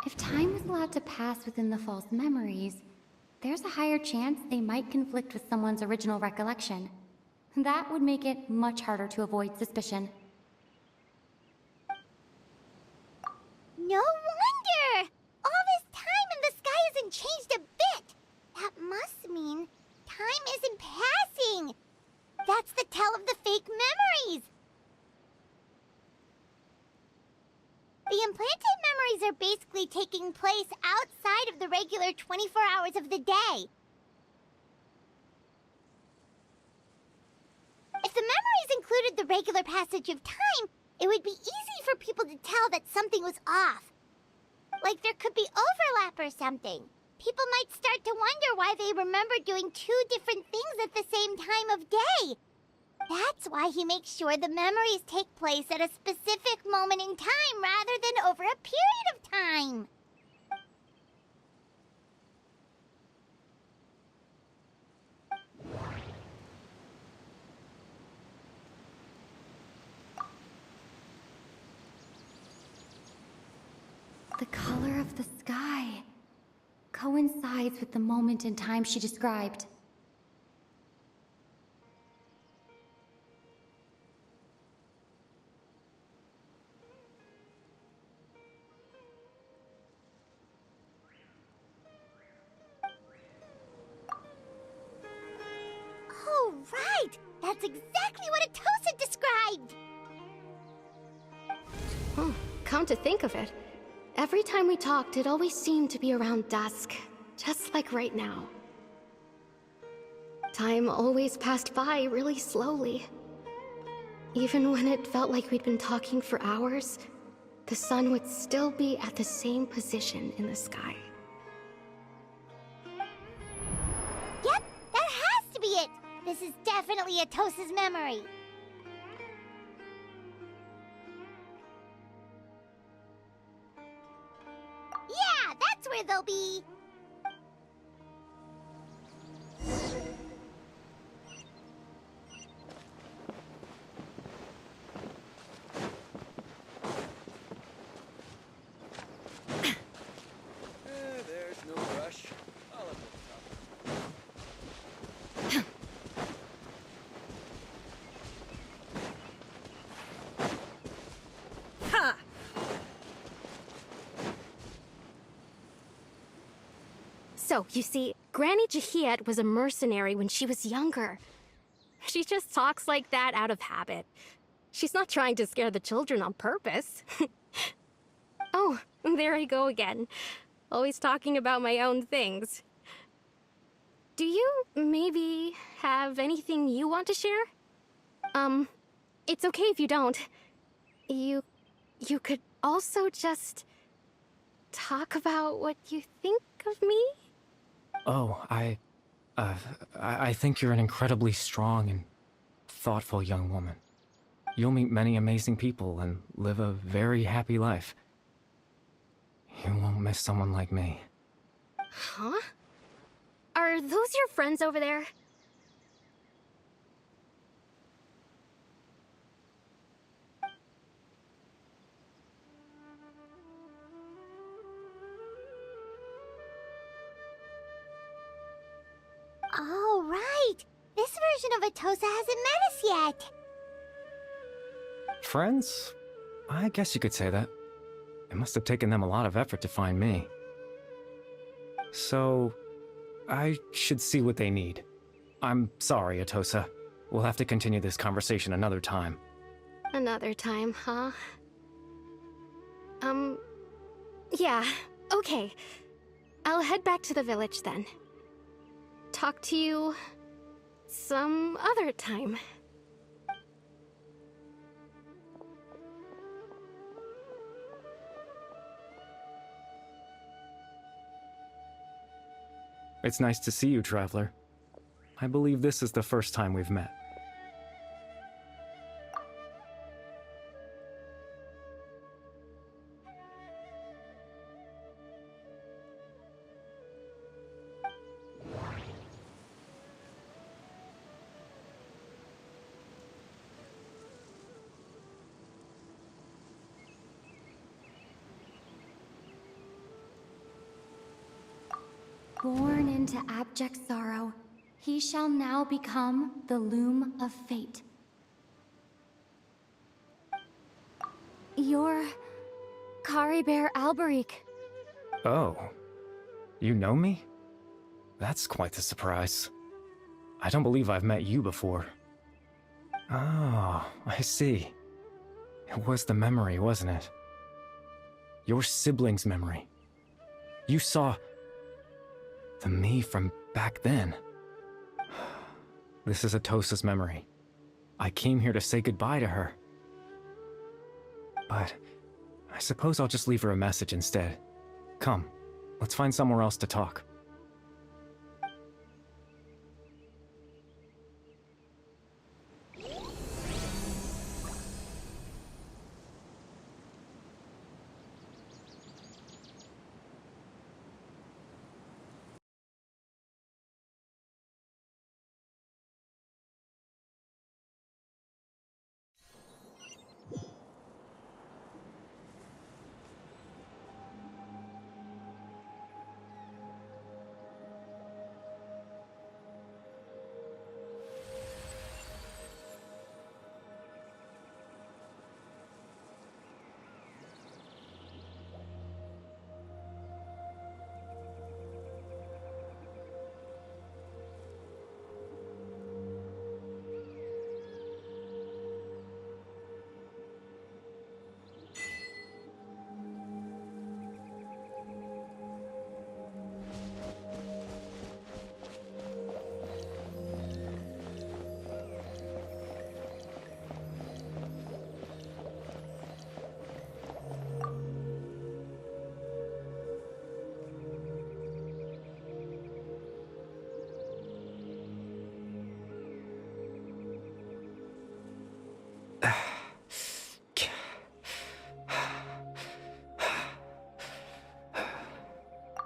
If time was allowed to pass within the false memories, there's a higher chance they might conflict with someone's original recollection. That would make it much harder to avoid suspicion. No wonder! All this time and the sky hasn't changed a bit! That must mean time isn't passing! That's the tell of the fake memories! The implanted memories are basically taking place outside of the regular 24 hours of the day. If the memories included the regular passage of time, it would be easy for people to tell that something was off. Like there could be overlap or something. People might start to wonder why they remember doing two different things at the same time of day. That's why he makes sure the memories take place at a specific moment in time rather than over a period of time. The color of the sky coincides with the moment in time she described. Oh, right! That's exactly what Atosa described! Come to think of it, every time we talked, it always seemed to be around dusk, just like right now. Time always passed by really slowly. Even when it felt like we'd been talking for hours, the sun would still be at the same position in the sky. Yep, that has to be it! This is definitely Atosa's memory. Yeah, that's where they'll be. There's no rush. I'll have no trouble. Ha! So, you see, Granny Jahiet was a mercenary when she was younger. She just talks like that out of habit. She's not trying to scare the children on purpose. Oh, there I go again. Always talking about my own things. Do you maybe have anything you want to share? It's okay if you don't. You could also just talk about what you think of me? Oh, I think you're an incredibly strong and thoughtful young woman. You'll meet many amazing people and live a very happy life. You won't miss someone like me. Huh? Are those your friends over there? version of Atosa hasn't met us yet. Friends? I guess you could say that. It must have taken them a lot of effort to find me. So, I should see what they need. I'm sorry, Atosa. We'll have to continue this conversation another time. Another time, huh? Yeah, okay. I'll head back to the village then. Talk to you some other time. It's nice to see you, Traveler. I believe this is the first time we've met. Born into abject sorrow, he shall now become the loom of fate. You're Caribert Alberic. Oh. You know me? That's quite the surprise. I don't believe I've met you before. Oh, I see. It was the memory, wasn't it? Your sibling's memory. You saw the me from back then. This is Atosa's memory. I came here to say goodbye to her. But I suppose I'll just leave her a message instead. Come, let's find somewhere else to talk.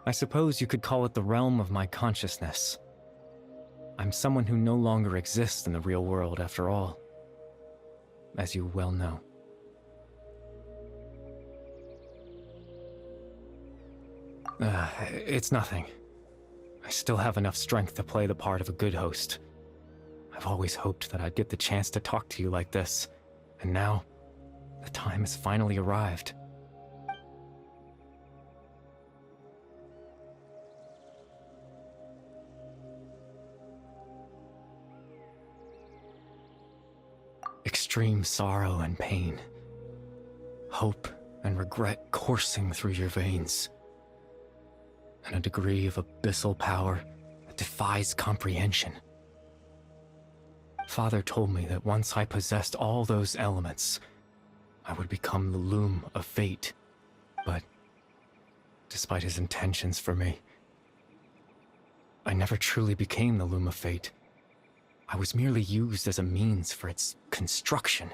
I suppose you could call it the realm of my consciousness. I'm someone who no longer exists in the real world, after all, as you well know. It's nothing. I still have enough strength to play the part of a good host. I've always hoped that I'd get the chance to talk to you like this, and now, the time has finally arrived. Extreme sorrow and pain, hope and regret coursing through your veins, and a degree of abyssal power that defies comprehension. Father told me that once I possessed all those elements, I would become the loom of fate, but despite his intentions for me, I never truly became the loom of fate. I was merely used as a means for its construction.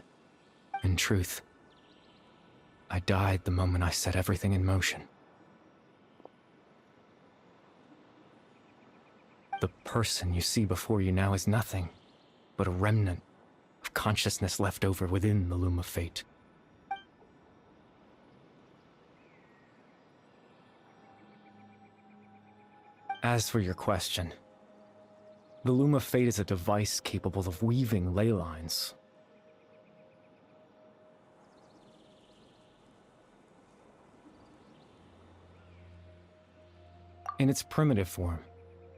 In truth, I died the moment I set everything in motion. The person you see before you now is nothing but a remnant of consciousness left over within the loom of fate. As for your question, The Loom of Fate is a device capable of weaving ley lines. In its primitive form,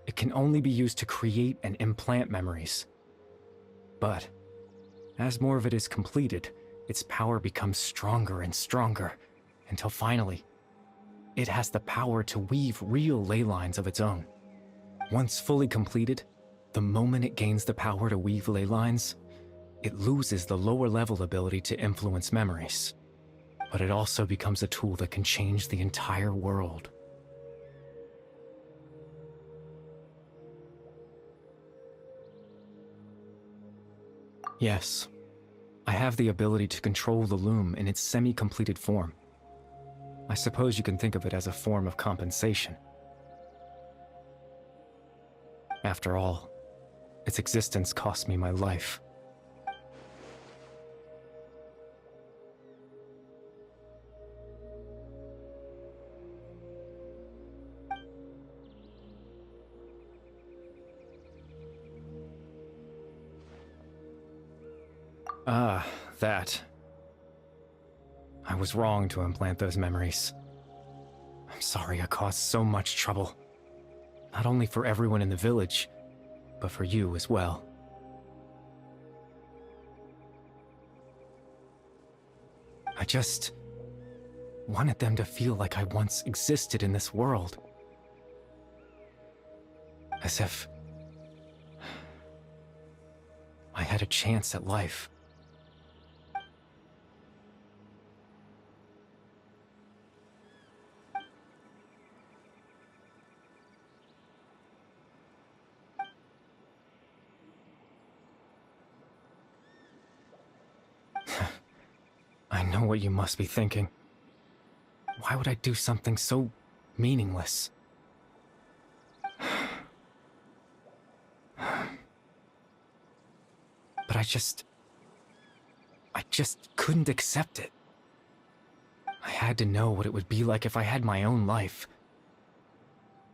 it can only be used to create and implant memories. But, as more of it is completed, its power becomes stronger and stronger, until finally, it has the power to weave real ley lines of its own. Once fully completed, the moment it gains the power to weave ley lines, it loses the lower level ability to influence memories. But it also becomes a tool that can change the entire world. Yes, I have the ability to control the loom in its semi-completed form. I suppose you can think of it as a form of compensation. After all, its existence cost me my life. Ah, that. I was wrong to implant those memories. I'm sorry I caused so much trouble. Not only for everyone in the village, but for you as well. I just wanted them to feel like I once existed in this world. As if I had a chance at life. I know what you must be thinking. Why would I do something so meaningless? But I just couldn't accept it. I had to know what it would be like if I had my own life.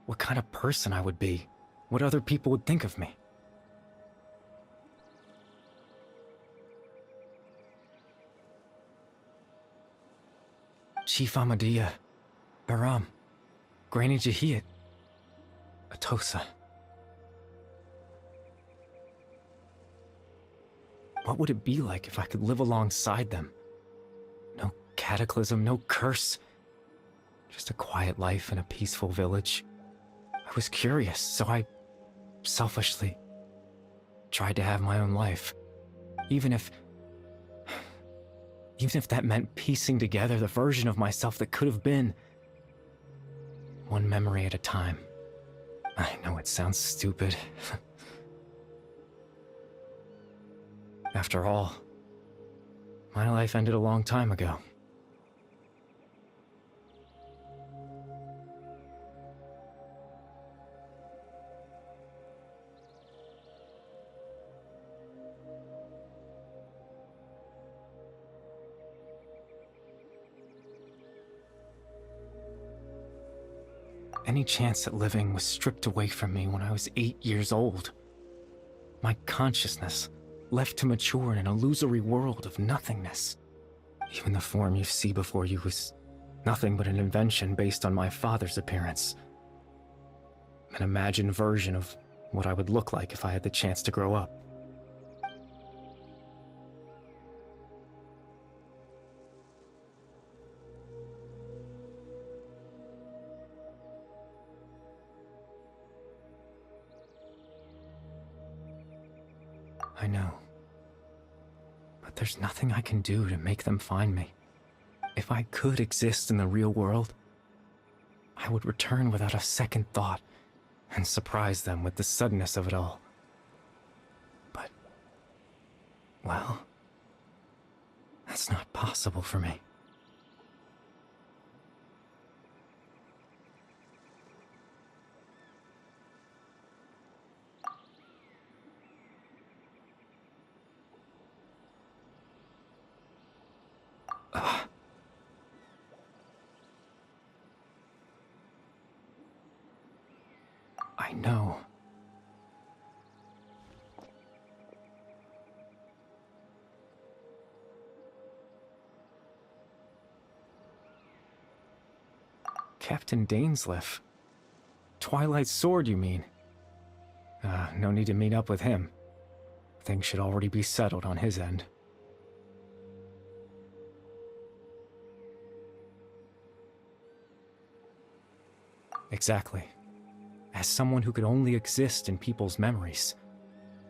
What kind of person I would be. What other people would think of me. Chief Amadia, Baram, Granny Jahiyat, Atosa. What would it be like if I could live alongside them? No cataclysm, no curse. Just a quiet life in a peaceful village. I was curious, so I selfishly tried to have my own life. Even if that meant piecing together the version of myself that could have been. One memory at a time. I know it sounds stupid. After all, my life ended a long time ago. Any chance at living was stripped away from me when I was 8 years old. My consciousness left to mature in an illusory world of nothingness. Even the form you see before you was nothing but an invention based on my father's appearance. An imagined version of what I would look like if I had the chance to grow up. I know. But there's nothing I can do to make them find me. If I could exist in the real world, I would return without a second thought and surprise them with the suddenness of it all. But, well, that's not possible for me. I know. Captain dainsleif. Twilight Sword, you mean? No need to meet up with him. Things should already be settled on his end. Exactly. As someone who could only exist in people's memories,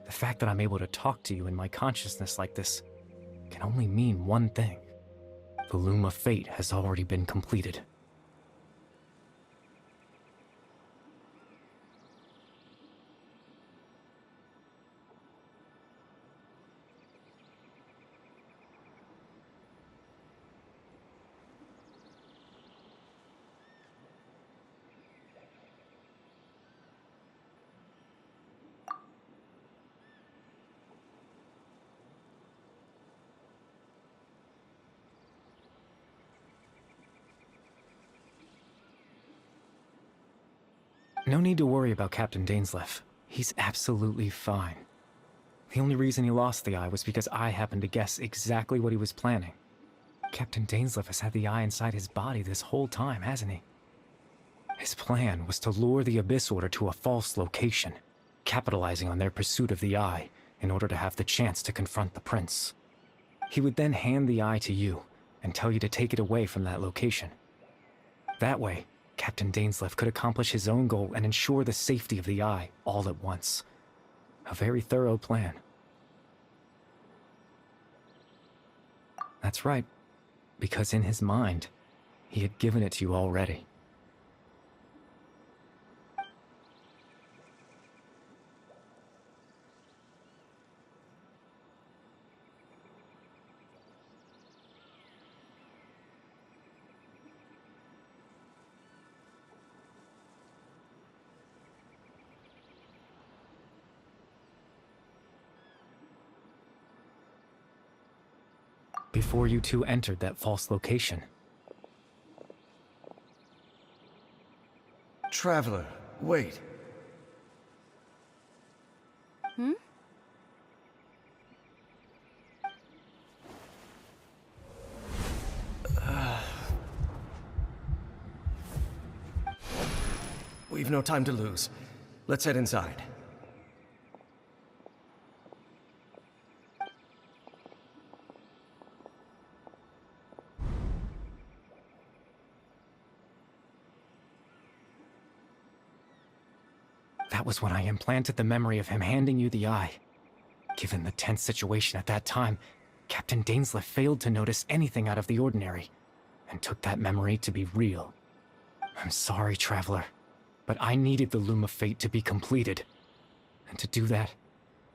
the fact that I'm able to talk to you in my consciousness like this can only mean one thing. The Loom of Fate has already been completed. No need to worry about Captain dainsleif. He's absolutely fine. The only reason he lost the eye was because I happened to guess exactly what he was planning. Captain dainsleif has had the eye inside his body this whole time, hasn't he? His plan was to lure the Abyss Order to a false location, capitalizing on their pursuit of the eye in order to have the chance to confront the prince. He would then hand the eye to you and tell you to take it away from that location. That way, Captain dainsleif could accomplish his own goal and ensure the safety of the eye all at once. A very thorough plan. That's right, because in his mind, he had given it to you already. Before you two entered that false location. Traveler, wait. Hmm? We've no time to lose. Let's head inside. That was when I implanted the memory of him handing you the eye. Given the tense situation at that time, Captain dainsleif failed to notice anything out of the ordinary, and took that memory to be real. I'm sorry, Traveler, but I needed the Loom of Fate to be completed. And to do that,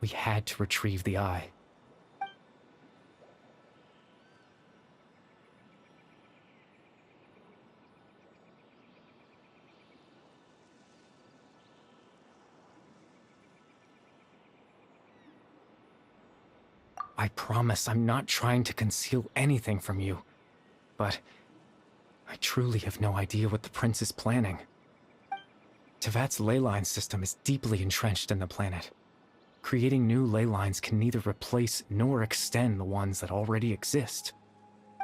we had to retrieve the eye. I promise I'm not trying to conceal anything from you, but I truly have no idea what the prince is planning. Tevat's ley line system is deeply entrenched in the planet. Creating new ley lines can neither replace nor extend the ones that already exist.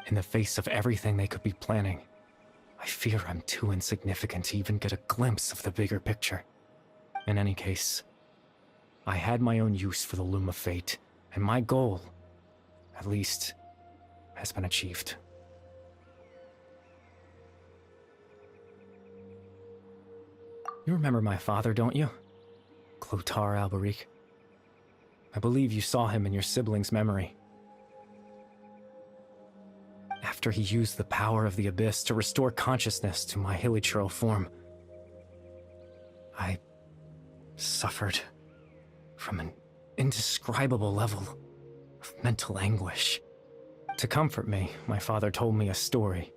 In the face of everything they could be planning, I fear I'm too insignificant to even get a glimpse of the bigger picture. In any case, I had my own use for the Loom of Fate, and my goal, at least, has been achieved. You remember my father, don't you? Clotar Alberic. I believe you saw him in your sibling's memory. After he used the power of the Abyss to restore consciousness to my hilichurl form, I suffered from an indescribable level of mental anguish. To comfort me, my father told me a story,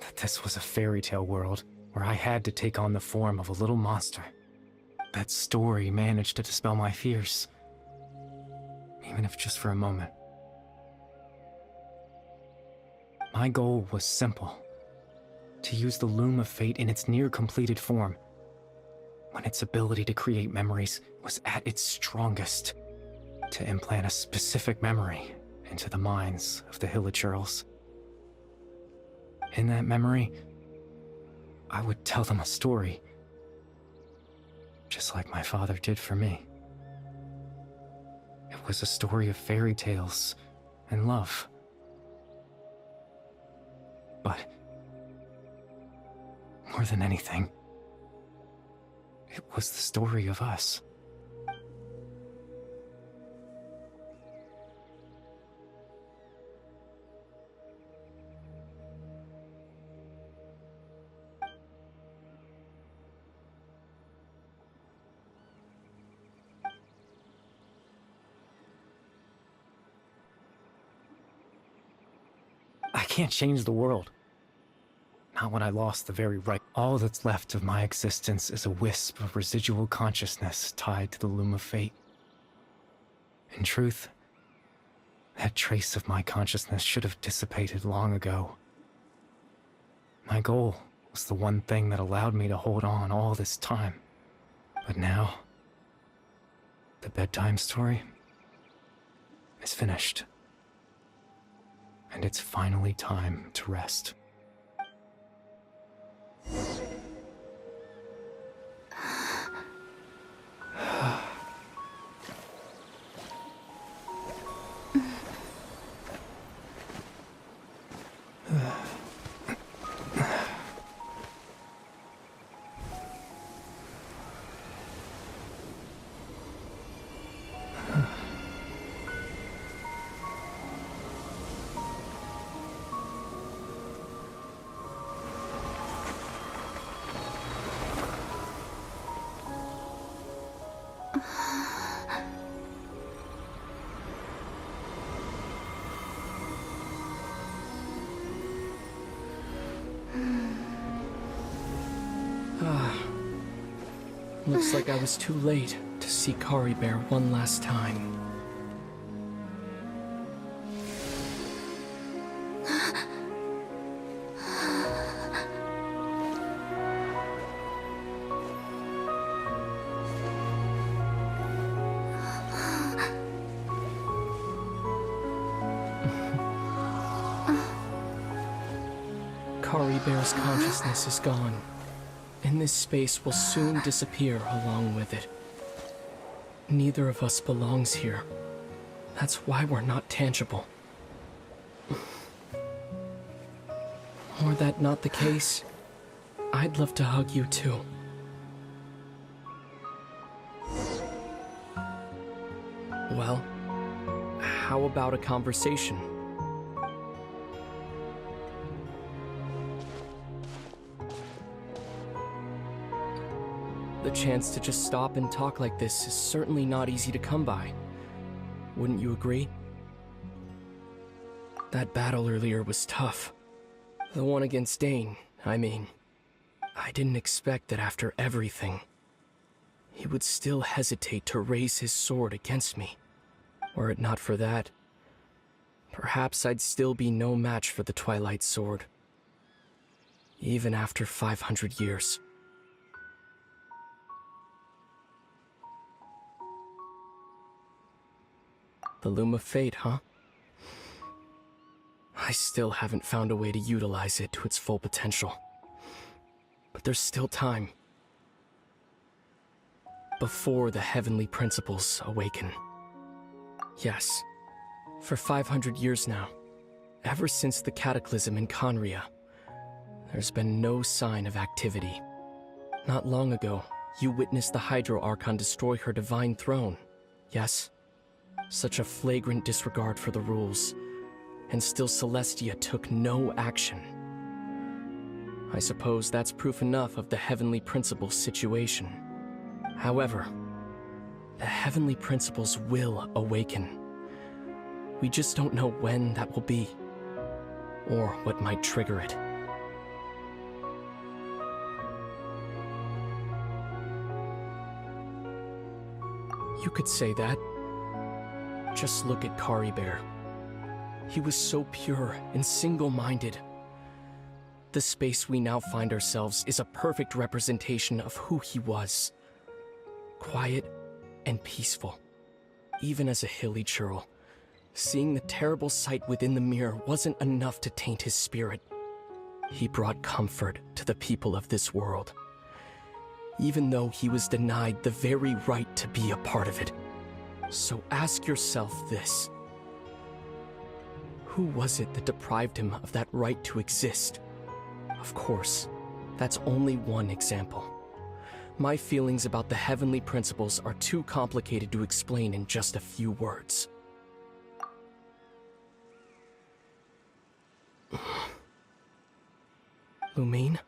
that this was a fairy tale world where I had to take on the form of a little monster. That story managed to dispel my fears, even if just for a moment. My goal was simple, to use the Loom of Fate in its near-completed form, when its ability to create memories was at its strongest, to implant a specific memory into the minds of the hilichurls. In that memory, I would tell them a story. Just like my father did for me. It was a story of fairy tales and love. But more than anything, it was the story of us. I can't change the world. Not when I lost the very right. All that's left of my existence is a wisp of residual consciousness tied to the loom of fate. In truth, that trace of my consciousness should have dissipated long ago. My goal was the one thing that allowed me to hold on all this time. But now, the bedtime story is finished. And it's finally time to rest. Looks like I was too late to see Kari Bear one last time. Kari Bear's consciousness is gone, and this space will soon disappear along with it. Neither of us belongs here. That's why we're not tangible. Were that not the case, I'd love to hug you too. Well, how about a conversation? The chance to just stop and talk like this is certainly not easy to come by. Wouldn't you agree? That battle earlier was tough. The one against Dane, I mean. I didn't expect that after everything, he would still hesitate to raise his sword against me. Were it not for that, perhaps I'd still be no match for the Twilight Sword. Even after 500 years. The Loom of Fate, huh? I still haven't found a way to utilize it to its full potential. But there's still time. Before the heavenly principles awaken. Yes, for 500 years now, ever since the cataclysm in Conria, there's been no sign of activity. Not long ago, you witnessed the Hydro Archon destroy her divine throne, yes? Such a flagrant disregard for the rules, and still Celestia took no action. I suppose that's proof enough of the Heavenly Principles situation. However, the Heavenly Principles will awaken. We just don't know when that will be, or what might trigger it. You could say that. Just look at Kari Bear. He was so pure and single-minded. The space we now find ourselves is a perfect representation of who he was. Quiet and peaceful. Even as a hilly churl, seeing the terrible sight within the mirror wasn't enough to taint his spirit. He brought comfort to the people of this world, even though he was denied the very right to be a part of it. So ask yourself this. Who was it that deprived him of that right to exist? Of course, that's only one example. My feelings about the heavenly principles are too complicated to explain in just a few words. Lumine?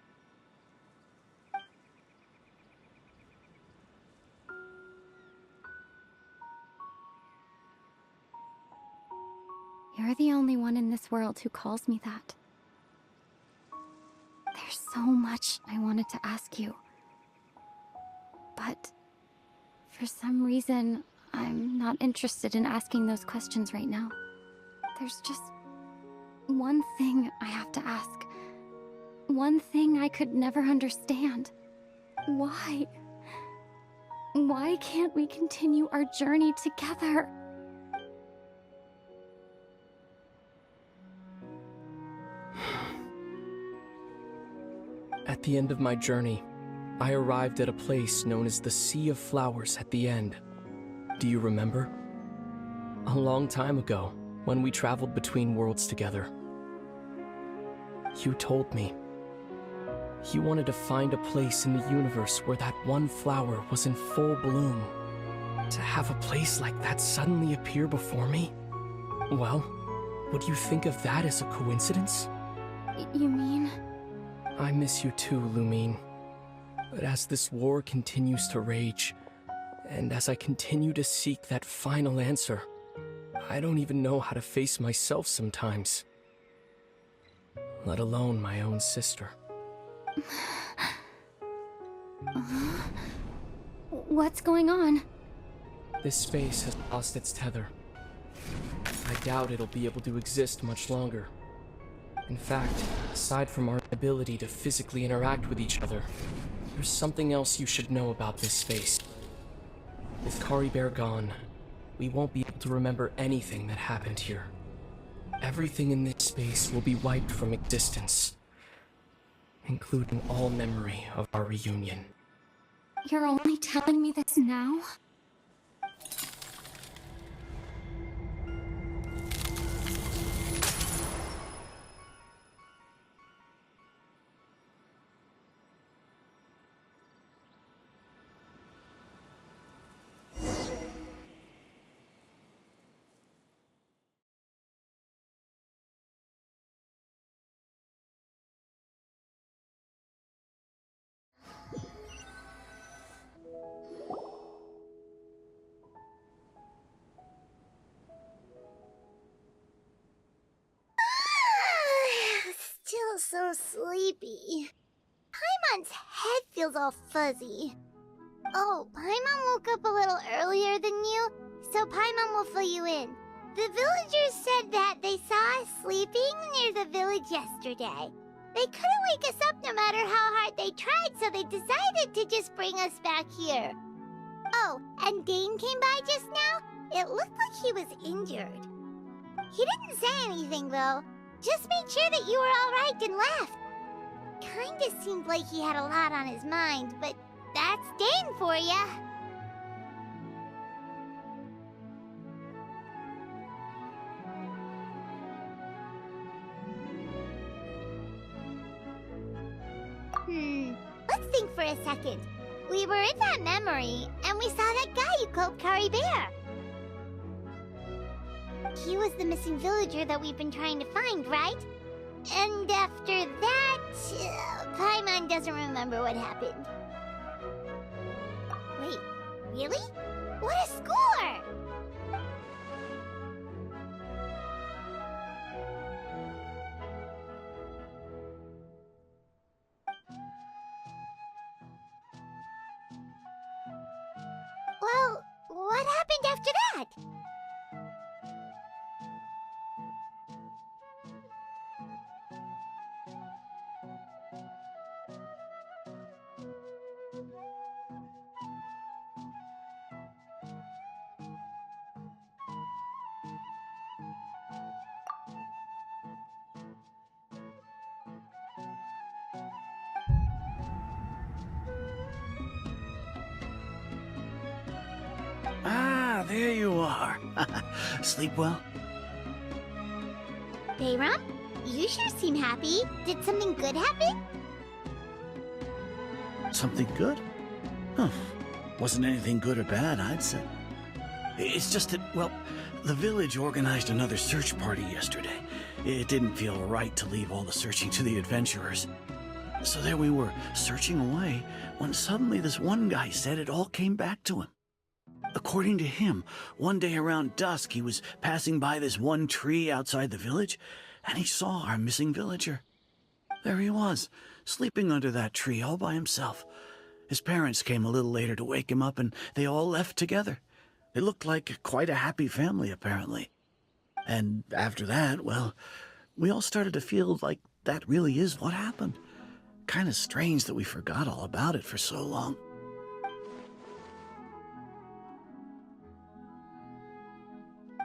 You're the only one in this world who calls me that. There's so much I wanted to ask you. But for some reason, I'm not interested in asking those questions right now. There's just one thing I have to ask. One thing I could never understand. Why? Why can't we continue our journey together? At the end of my journey, I arrived at a place known as the Sea of Flowers at the end. Do you remember? A long time ago, when we traveled between worlds together. You told me. You wanted to find a place in the universe where that one flower was in full bloom. To have a place like that suddenly appear before me? Well, would you think of that as a coincidence? You mean? I miss you too, Lumine. But as this war continues to rage, and as I continue to seek that final answer, I don't even know how to face myself sometimes. Let alone my own sister. What's going on? This space has lost its tether. I doubt it'll be able to exist much longer. In fact, aside from our ability to physically interact with each other, there's something else you should know about this space. With Caribear gone, we won't be able to remember anything that happened here. Everything in this space will be wiped from existence, including all memory of our reunion. You're only telling me this now? Still so sleepy. Paimon's head feels all fuzzy. Oh, Paimon woke up a little earlier than you, so Paimon will fill you in. The villagers said that they saw us sleeping near the village yesterday. They couldn't wake us up no matter how hard they tried, so they decided to just bring us back here. Oh, and Dane came by just now. It looked like he was injured. He didn't say anything, though. Just made sure that you were all right and left. Kinda seemed like he had a lot on his mind, but that's Dane for ya. Let's think for a second. We were in that memory, and we saw that guy you called Caribear. He was the missing villager that we've been trying to find, right? And after that, Paimon doesn't remember what happened. Wait, really? What a score! Well, what happened after that? there you are. Sleep well? Bayram, you sure seem happy. Did something good happen? Something good? Huh. Wasn't anything good or bad, I'd say. It's just that, well, the village organized another search party yesterday. It didn't feel right to leave all the searching to the adventurers. So there we were, searching away, when suddenly this one guy said it all came back to him. According to him, one day around dusk, he was passing by this one tree outside the village, and he saw our missing villager. There he was, sleeping under that tree all by himself. His parents came a little later to wake him up, and they all left together. It looked like quite a happy family, apparently. And after that, well, we all started to feel like that really is what happened. Kind of strange that we forgot all about it for so long.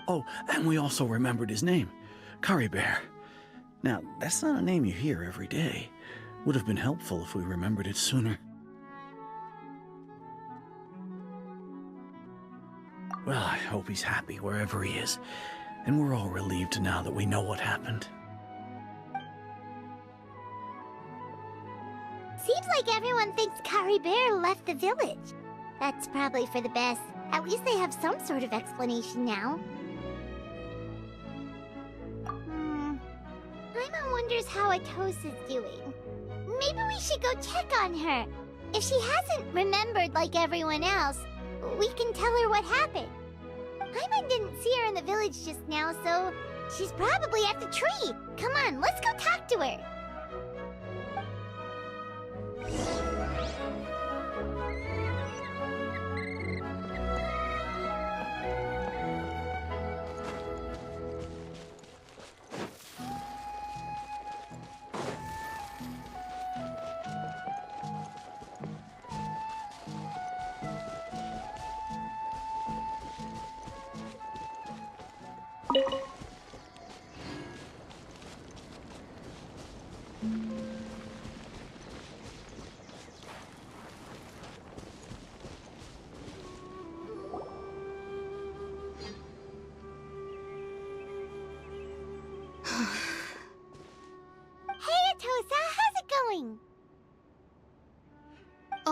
Oh, and we also remembered his name, Curry Bear. Now, that's not a name you hear every day. Would have been helpful if we remembered it sooner. Well, I hope he's happy wherever he is, and we're all relieved now that we know what happened. Seems like everyone thinks Curry Bear left the village. That's probably for the best. At least they have some sort of explanation now. Paimon wonders how Atosa's doing. Maybe we should go check on her. If she hasn't remembered like everyone else, we can tell her what happened. Paimon didn't see her in the village just now, so she's probably at the tree. Come on, let's go talk to her.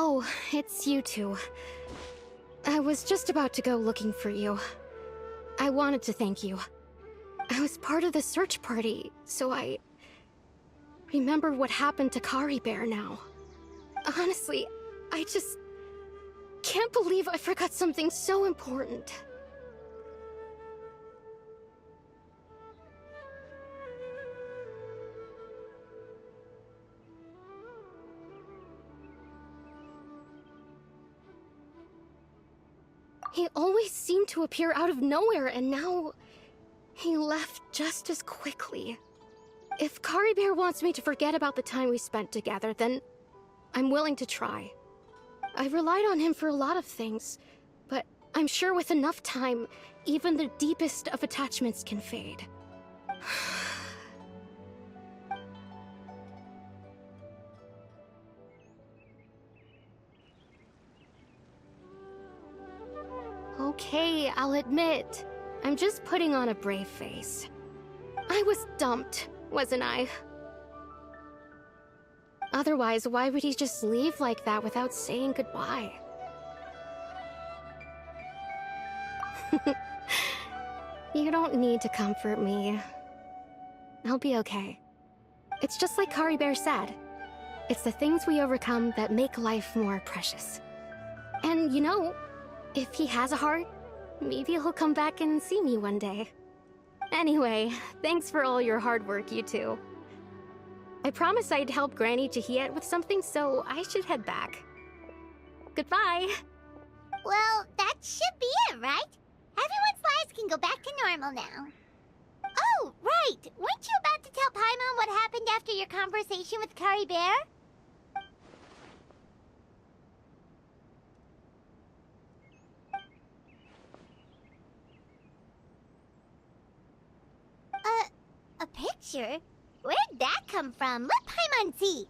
Oh, it's you two. I was just about to go looking for you. I wanted to thank you. I was part of the search party, so I remember what happened to Curry Bear now. Honestly, I just can't believe I forgot something so important. He always seemed to appear out of nowhere, and now he left just as quickly. If Curry Bear wants me to forget about the time we spent together, then I'm willing to try. I relied on him for a lot of things, but I'm sure with enough time, even the deepest of attachments can fade. Okay, I'll admit, I'm just putting on a brave face. I was dumped, wasn't I? Otherwise, why would he just leave like that without saying goodbye? You don't need to comfort me. I'll be okay. It's just like Curry Bear said. It's the things we overcome that make life more precious. And you know, if he has a heart, maybe he'll come back and see me one day. Anyway, thanks for all your hard work, you two. I promised I'd help Granny Jahiet with something, so I should head back. Goodbye! Well, that should be it, right? Everyone's lives can go back to normal now. Oh, right! Weren't you about to tell Paimon what happened after your conversation with Curry Bear? A picture? Where'd that come from? Let Paimon see.